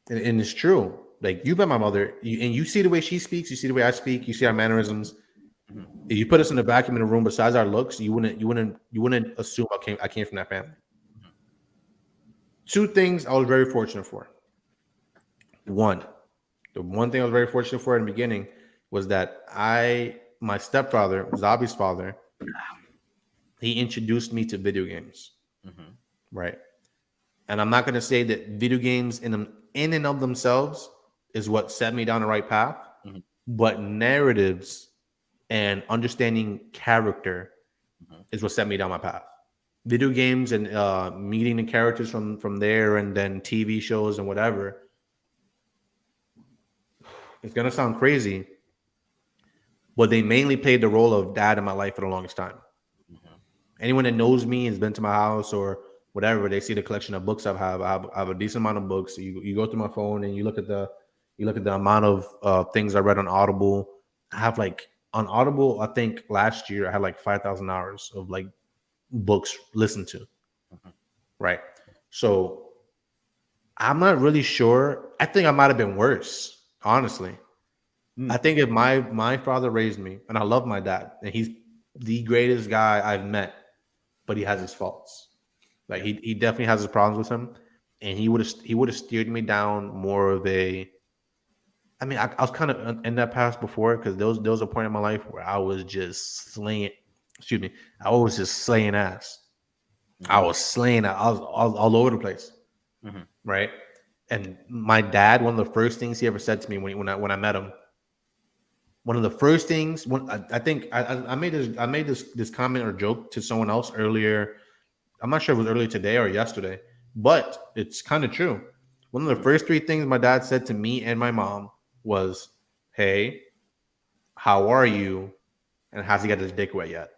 And it's true. Like you met my mother, and you see the way she speaks, you see the way I speak, you see our mannerisms. If you put us in a vacuum in a room, besides our looks, you wouldn't assume I came from that family. Two things I was very fortunate for. The one thing I was very fortunate for in the beginning was that my stepfather, Zabi's father, he introduced me to video games, right? And I'm not going to say that video games in and of themselves is what set me down the right path, but narratives and understanding character is what set me down my path. Video games and meeting the characters from there, and then TV shows and whatever. It's gonna sound crazy, but they mainly played the role of dad in my life for the longest time. Anyone that knows me has been to my house or whatever, they see the collection of books I have a decent amount of books. So you go through my phone and you look at the amount of things I read on Audible. I have like on Audible, I think last year I had like 5,000 hours of like books listened to. Right. So I'm not really sure. I think I might have been worse Honestly, I think if my father raised me, and I love my dad, and he's the greatest guy I've met, but he has his faults. Like he definitely has his problems with him, and he would have steered me down more of a. I mean, I was kind of in that path before because there was a point in my life where I was just slaying. Excuse me, I was just slaying ass. I was slaying. I was all over the place, right? And my dad, one of the first things he ever said to me when I met him, one of the first things when I think I made this comment or joke to someone else earlier. I'm not sure if it was earlier today or yesterday, but it's kind of true. One of the first three things my dad said to me and my mom was, "Hey, how are you? And has he got his dick wet yet?"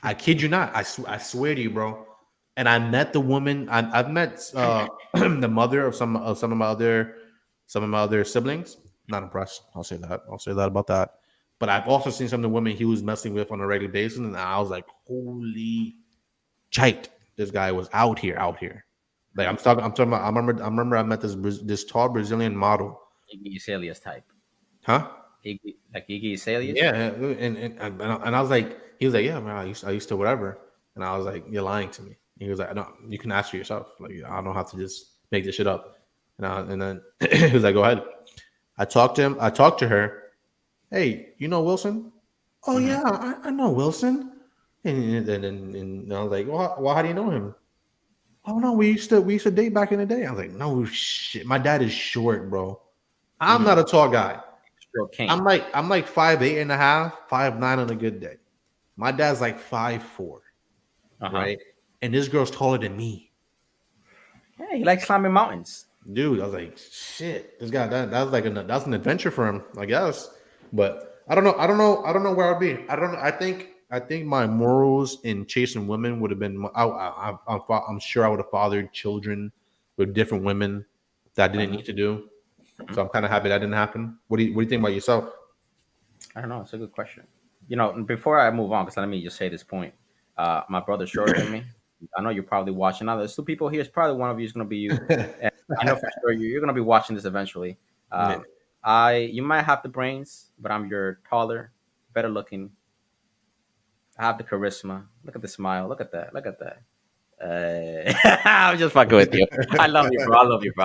I kid you not. I swear to you, bro. And I met the woman. I've met the mother of some of my other siblings. Not impressed. I'll say that. I'll say that about that. But I've also seen some of the women he was messing with on a regular basis, and I was like, "Holy shit, this guy was out here." Like I'm talking about. I remember I met this tall Brazilian model. Iggy Azalea's type. Huh? Iggy Azalea? Yeah, and I was like, he was like, "Yeah, man, I used to whatever," and I was like, "You're lying to me." He was like, "No, you can ask for yourself. Like, I don't have to just make this shit up." And then he was like, "Go ahead." I talked to him. I talked to her. "Hey, you know Wilson?" "Oh yeah, I know Wilson." And I was like, "Well, how do you know him?" "Oh no, we used to date back in the day." I was like, "No shit, my dad is short, bro. I'm not a tall guy. I'm like 5'8.5", 5'9" on a good day. My dad's like 5'4", right? And this girl's taller than me. Yeah, he likes climbing mountains. Dude, I was like, shit, this guy that's an adventure for him, I guess. But I don't know where I'd be. I think my morals in chasing women would have been. I'm sure I would have fathered children with different women that I didn't need to do. So I'm kind of happy that didn't happen. What do you think about yourself? I don't know. It's a good question. Before I move on, because let me just say this point. My brother's shorter than me. I know you're probably watching. Now, there's two people here. It's probably one of you is going to be you. And I know for sure you're going to be watching this eventually. You might have the brains, but I'm your taller, better looking. I have the charisma. Look at the smile. Look at that. Look at that. I'm just fucking with you. I love you, bro. I love you, bro.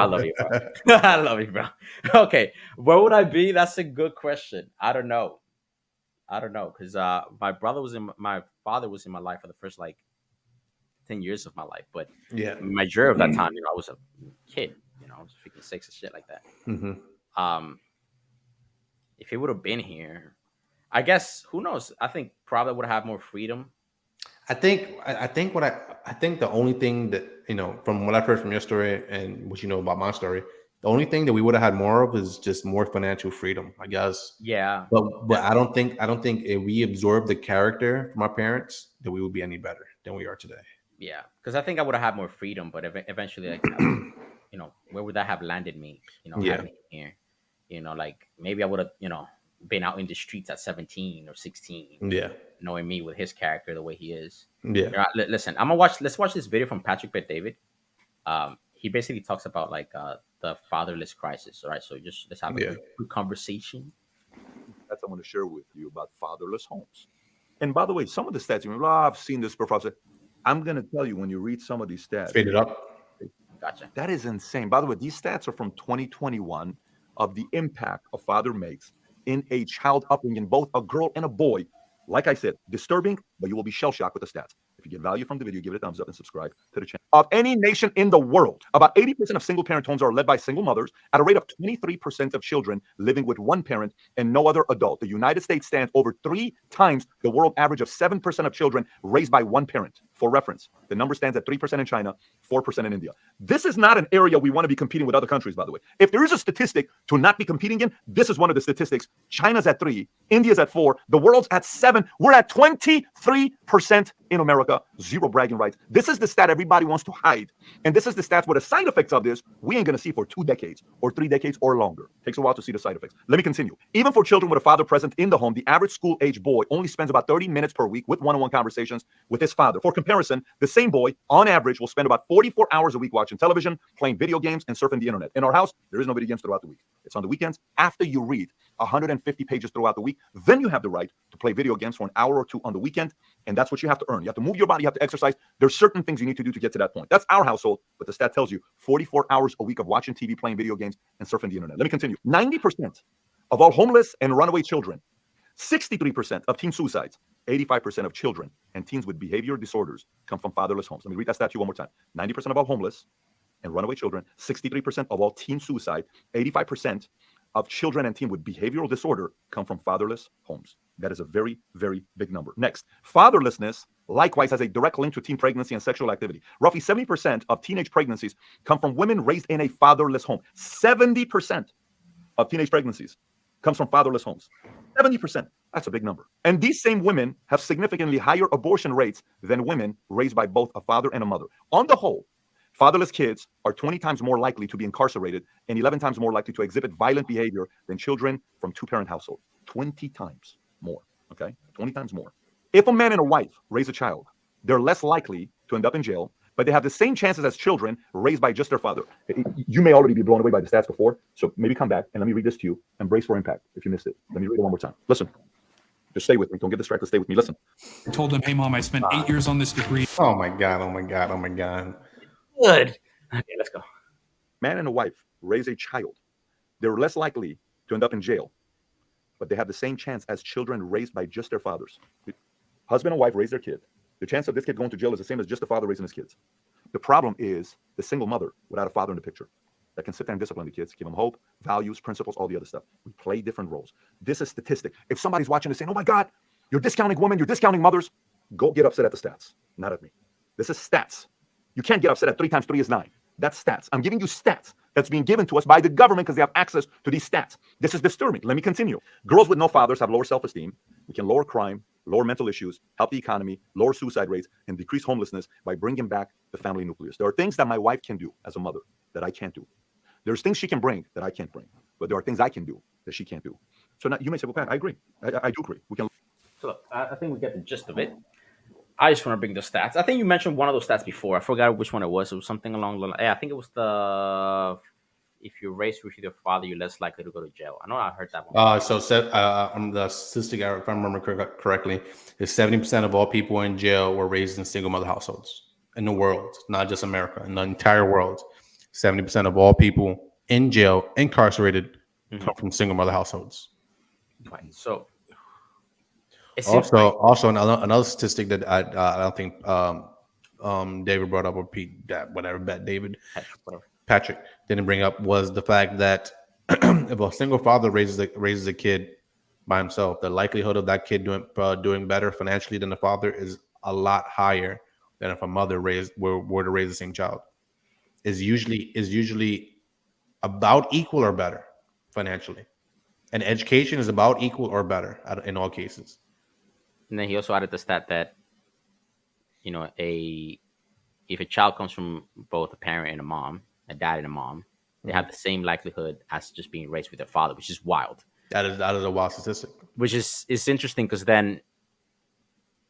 I love you, bro. Okay, where would I be? That's a good question. I don't know, because my father was in my life for the first 10 years of my life, but majority of that time, I was a kid. I was freaking 6 and shit like that. If he would have been here, I guess who knows? I think probably would have more freedom. I think the only thing that from what I've heard from your story and what you know about my story, the only thing that we would have had more of is just more financial freedom, I guess. Yeah. But I don't think if we absorbed the character from our parents, that we would be any better than we are today. Yeah, because I think I would have had more freedom, but eventually, where would that have landed me? Having here, maybe I would have, been out in the streets at 17 or 16. Yeah. Knowing me with his character the way he is. Yeah. Listen, let's watch this video from Patrick Bet-David. He basically talks about the fatherless crisis. All right, so let's have a quick conversation. That's I want to share with you about fatherless homes. And by the way, some of the stats, I've seen this before. I'm going to tell you when you read some of these stats. Fade it up. Gotcha. That is insane. By the way, these stats are from 2021 of the impact a father makes in a child upbringing, both a girl and a boy. Like I said, disturbing, but you will be shell-shocked with the stats. If you get value from the video, give it a thumbs up and subscribe to the channel. Of any nation in the world, about 80% of single-parent homes are led by single mothers at a rate of 23% of children living with one parent and no other adult. The United States stands over 3 times the world average of 7% of children raised by one parent. For reference, the number stands at 3% in China, 4% in India. This is not an area we want to be competing with other countries, by the way. If there is a statistic to not be competing in, this is one of the statistics. China's at 3, India's at 4, the world's at 7. We're at 23% in America, 0 bragging rights. This is the stat everybody wants to hide. And this is the stats where the side effects of this, we ain't going to see for 2 decades or 3 decades or longer. Takes a while to see the side effects. Let me continue. Even for children with a father present in the home, the average school-age boy only spends about 30 minutes per week with one-on-one conversations with his father. For comparison, comparison, the same boy, on average, will spend about 44 hours a week watching television, playing video games, and surfing the internet. In our house, there is no video games throughout the week. It's on the weekends. After you read 150 pages throughout the week, then you have the right to play video games for an hour or two on the weekend, and that's what you have to earn. You have to move your body, you have to exercise. There's certain things you need to do to get to that point. That's our household, but the stat tells you 44 hours a week of watching TV, playing video games, and surfing the internet. Let me continue. 90% of all homeless and runaway children, 63% of teen suicides, 85% of children and teens with behavioral disorders come from fatherless homes. Let me read that stat to you one more time. 90% of all homeless and runaway children, 63% of all teen suicide, 85% of children and teens with behavioral disorder come from fatherless homes. That is a very, very big number. Next, fatherlessness likewise has a direct link to teen pregnancy and sexual activity. Roughly 70% of teenage pregnancies come from women raised in a fatherless home. 70% of teenage pregnancies comes from fatherless homes. 70%. That's a big number. And these same women have significantly higher abortion rates than women raised by both a father and a mother. On the whole, fatherless kids are 20 times more likely to be incarcerated and 11 times more likely to exhibit violent behavior than children from two-parent households. 20 times more, okay? 20 times more. If a man and a wife raise a child, they're less likely to end up in jail, but they have the same chances as children raised by just their father. You may already be blown away by the stats before, so maybe come back and let me read this to you and brace for impact if you missed it. Let me read it one more time. Listen. Just stay with me. Don't get distracted. Stay with me. Listen. I told them, hey, Mom, I spent 8 years on this degree. Oh my God. Oh my God. Oh my God. Good. Okay, let's go. Man and a wife raise a child. They're less likely to end up in jail, but they have the same chance as children raised by just their fathers. Husband and wife raise their kid. The chance of this kid going to jail is the same as just the father raising his kids. The problem is the single mother without a father in the picture that can sit there and discipline the kids, give them hope, values, principles, all the other stuff. We play different roles. This is statistic. If somebody's watching and saying, oh my God, you're discounting women, you're discounting mothers, go get upset at the stats, not at me. This is stats. You can't get upset at 3 times 3 is 9. That's stats. I'm giving you stats that's being given to us by the government because they have access to these stats. This is disturbing. Let me continue. Girls with no fathers have lower self-esteem. We can lower crime, lower mental issues, help the economy, lower suicide rates, and decrease homelessness by bringing back the family nucleus. There are things that my wife can do as a mother that I can't do. There's things she can bring that I can't bring, but there are things I can do that she can't do. So now you may say, well, Pat, I agree. I do agree. We can. So look, I think we get the gist of it. I just want to bring the stats. I think you mentioned one of those stats before. I forgot which one it was. It was something along the line. Yeah, I think it was if you're raised with your father, you're less likely to go to jail. I know I heard that one. The statistic, if I remember correctly, is 70% of all people in jail were raised in single mother households in the world, not just America, in the entire world. 70% of all people in jail, incarcerated, come from single mother households. Right. So, also another statistic that I don't think David brought up, or Pete, Patrick didn't bring up, was the fact that if a single father raises a kid by himself, the likelihood of that kid doing better financially than the father is a lot higher than if a mother were to raise the same child. Is usually about equal or better financially, and education is about equal or better in all cases. And then he also added the stat that, if a child comes from both a parent and a mom, a dad and a mom, they have the same likelihood as just being raised with their father, which is wild. That is a wild statistic. Which is interesting because then,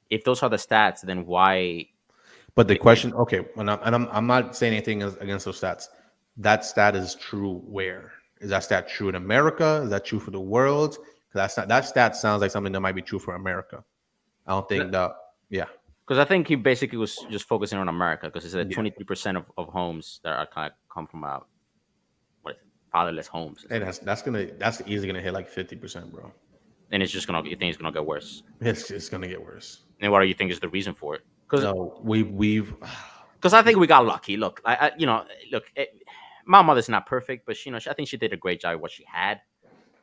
if those are the stats, then why? But the question, okay, I'm not saying anything against those stats. That stat is true. Where is that stat true in America? Is that true for the world? Because that stat sounds like something that might be true for America. I don't think that. Yeah. Because I think he basically was just focusing on America, because he said 23% of homes that are kind of come from fatherless homes. And that's easily gonna hit like 50%, bro. And it's just you think it's gonna get worse? It's gonna get worse. And what do you think is the reason for it? Because I think we got lucky. Look, my mother's not perfect, but I think she did a great job with what she had.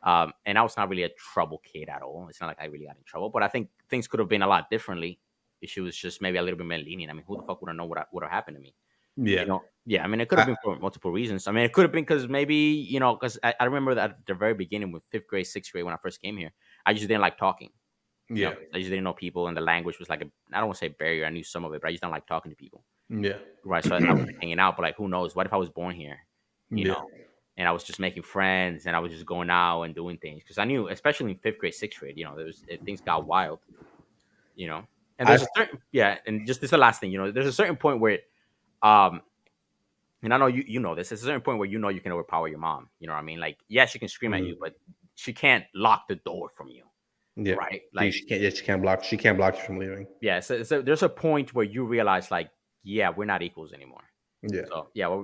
And I was not really a trouble kid at all. It's not like I really got in trouble, but I think things could have been a lot differently if she was just maybe a little bit more lenient. I mean, who the fuck would have known what would have happened to me? Yeah. Yeah. I mean, it could have been for multiple reasons. I mean, it could have been because maybe, because I remember that at the very beginning with 5th grade, 6th grade, when I first came here, I just didn't like talking. Yeah. I just didn't know people, and the language was like I don't want to say barrier. I knew some of it, but I just don't like talking to people. Yeah. Right. So I was hanging out, but like, who knows? What if I was born here? You know? And I was just making friends, and I was just going out and doing things because I knew, especially in 5th grade, 6th grade, things got wild. And there's a certain and just this is the last thing, there's a certain point where and I know you know this. There's a certain point where you can overpower your mom. You know what I mean? Like, yeah, she can scream at you, but she can't lock the door from you. Yeah. Right? Like she can't block you from leaving. Yeah. So there's a point where you realize, like, yeah, we're not equals anymore. Yeah. So yeah,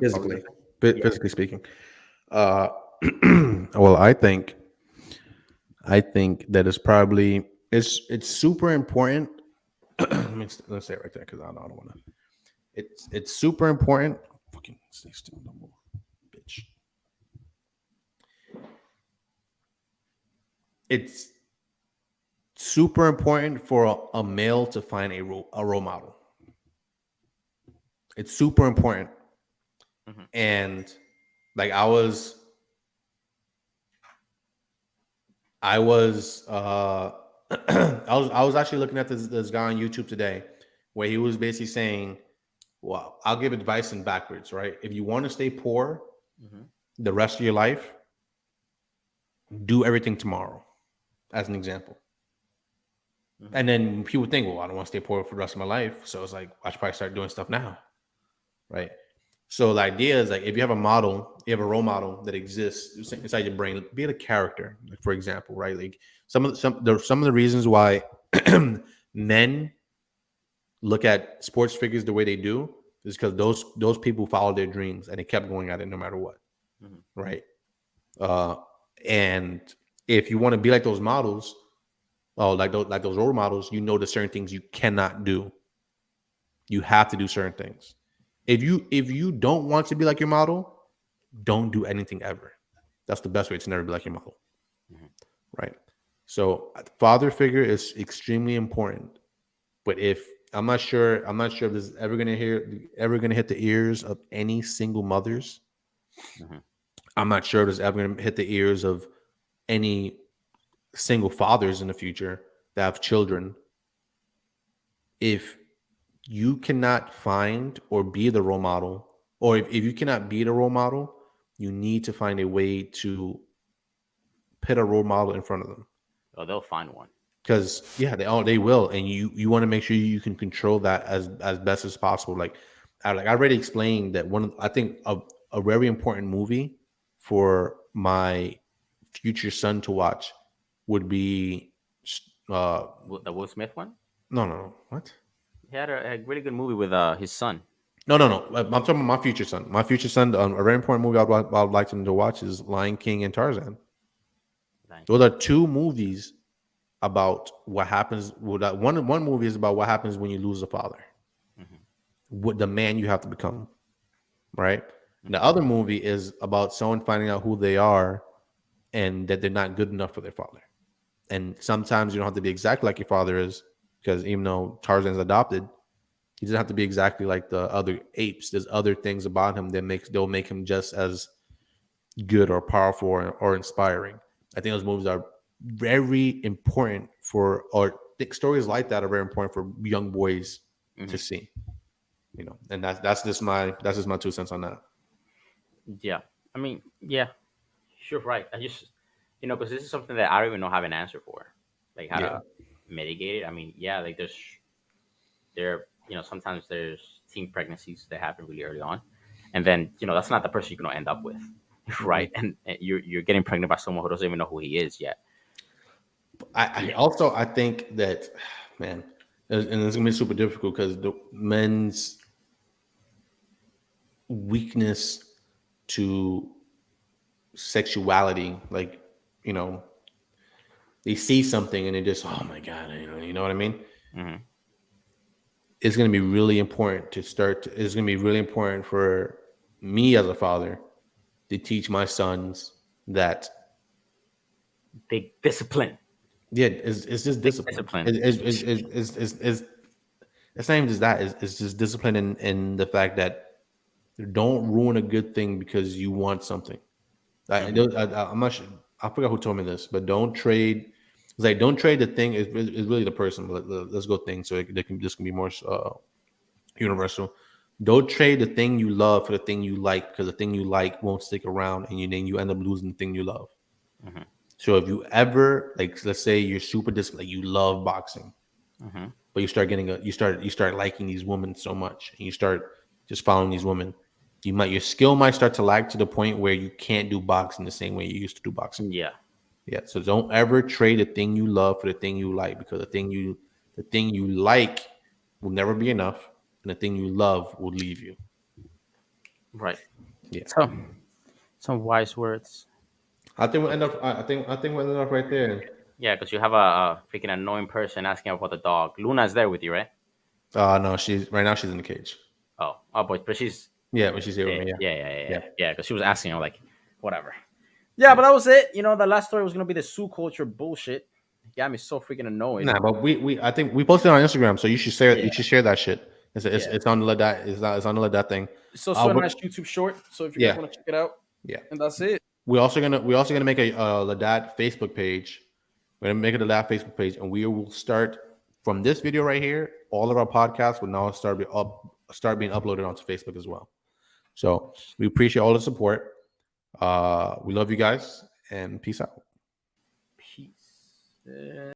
physically speaking. Well, I think that it's super important. Let's say it right there because I don't want to. It's super important. Fucking stay still, no more, bitch. It's super important for a male to find a role model. It's super important. Mm-hmm. And like I was I was actually looking at this guy on YouTube today where he was basically saying, well, I'll give advice in backwards, right? If you want to stay poor the rest of your life, do everything tomorrow, as an example. And then people think, well, I don't want to stay poor for the rest of my life. So it's like, I should probably start doing stuff now, right? So the idea is like, if you have a model, you have a role model that exists inside your brain, be it a character, like for example, right? Like some of the reasons why men look at sports figures the way they do is because those people followed their dreams and they kept going at it no matter what, right? And if you want to be like those models, like those role models, there's certain things you cannot do. You have to do certain things. If you don't want to be like your model, don't do anything ever. That's the best way to never be like your model, right? So father figure is extremely important. But if I'm not sure if this is ever gonna hit the ears of any single mothers. I'm not sure if it's ever gonna hit the ears of any single fathers in the future that have children. If you cannot find or be the role model, or if you cannot be the role model, you need to find a way to put a role model in front of them. Oh, they'll find one. Because they will, and you want to make sure you can control that as best as possible. I already explained that I think a very important movie for my future son to watch would be the Will Smith one. No, what? He had a really good movie with his son. No. I'm talking about my future son. My future son. A very important movie I'd like him to watch is Lion King and Tarzan. Those are two movies about what happens. One movie is about what happens when you lose a father. What the man you have to become, right? The other movie is about someone finding out who they are and that they're not good enough for their father. And sometimes you don't have to be exactly like your father is, because even though Tarzan's adopted, he doesn't have to be exactly like the other apes. There's other things about him that they'll make him just as good or powerful or inspiring. I think those movies are very important stories like that are very important for young boys to see. And that's just my 2 cents on that. Yeah, I mean, yeah, you're right. I just because this is something that I don't even know have an answer for, like how to mitigate it. I mean, like sometimes there's teen pregnancies that happen really early on, and then that's not the person you're gonna end up with, right? And you're getting pregnant by someone who doesn't even know who he is yet. I think that, man, and it's gonna be super difficult because the men's weakness to sexuality, like they see something and they just, oh my god, you know what I mean? It's gonna be really important it's gonna be really important for me as a father to teach my sons that big discipline. Yeah, it's just discipline. It's not even just that. It's just discipline in the fact that don't ruin a good thing because you want something. I'm not sure. I forgot who told me this, but don't trade. It's like don't trade the thing. It's really the person. But let's go thing. So this can be more universal. Don't trade the thing you love for the thing you like, because the thing you like won't stick around, and then you end up losing the thing you love. So if you ever, like, let's say you're super disciplined, like you love boxing, but you start getting you start liking these women so much, and you start just following these women. Your skill might start to lag to the point where you can't do boxing the same way you used to do boxing. Yeah. Yeah. So don't ever trade the thing you love for the thing you like, because the thing you like will never be enough, and the thing you love will leave you. Right. Yeah. So, some wise words. I think we'll end up. I think we'll end up right there. Yeah, because you have a freaking annoying person asking about the dog. Luna's there with you, right? No, she's in the cage. Oh, but she's Yeah, when she's here with me. yeah. Because she was asking, I'm like, whatever. Yeah, but that was it. You know, the last story was gonna be the Sioux culture bullshit. It got me so freaking annoyed. Nah, but I think we posted it on Instagram, so you should share. Yeah. You should share that shit. It's on the Lidat. It's on the Lidat thing. So a nice YouTube short. So if you guys want to check it out, yeah, and that's it. We're also gonna make a Lidat Facebook page. We're gonna make it a Lidat Facebook page, and we will start from this video right here. All of our podcasts will now start being uploaded onto Facebook as well. So we appreciate all the support. We love you guys, and peace out. Peace.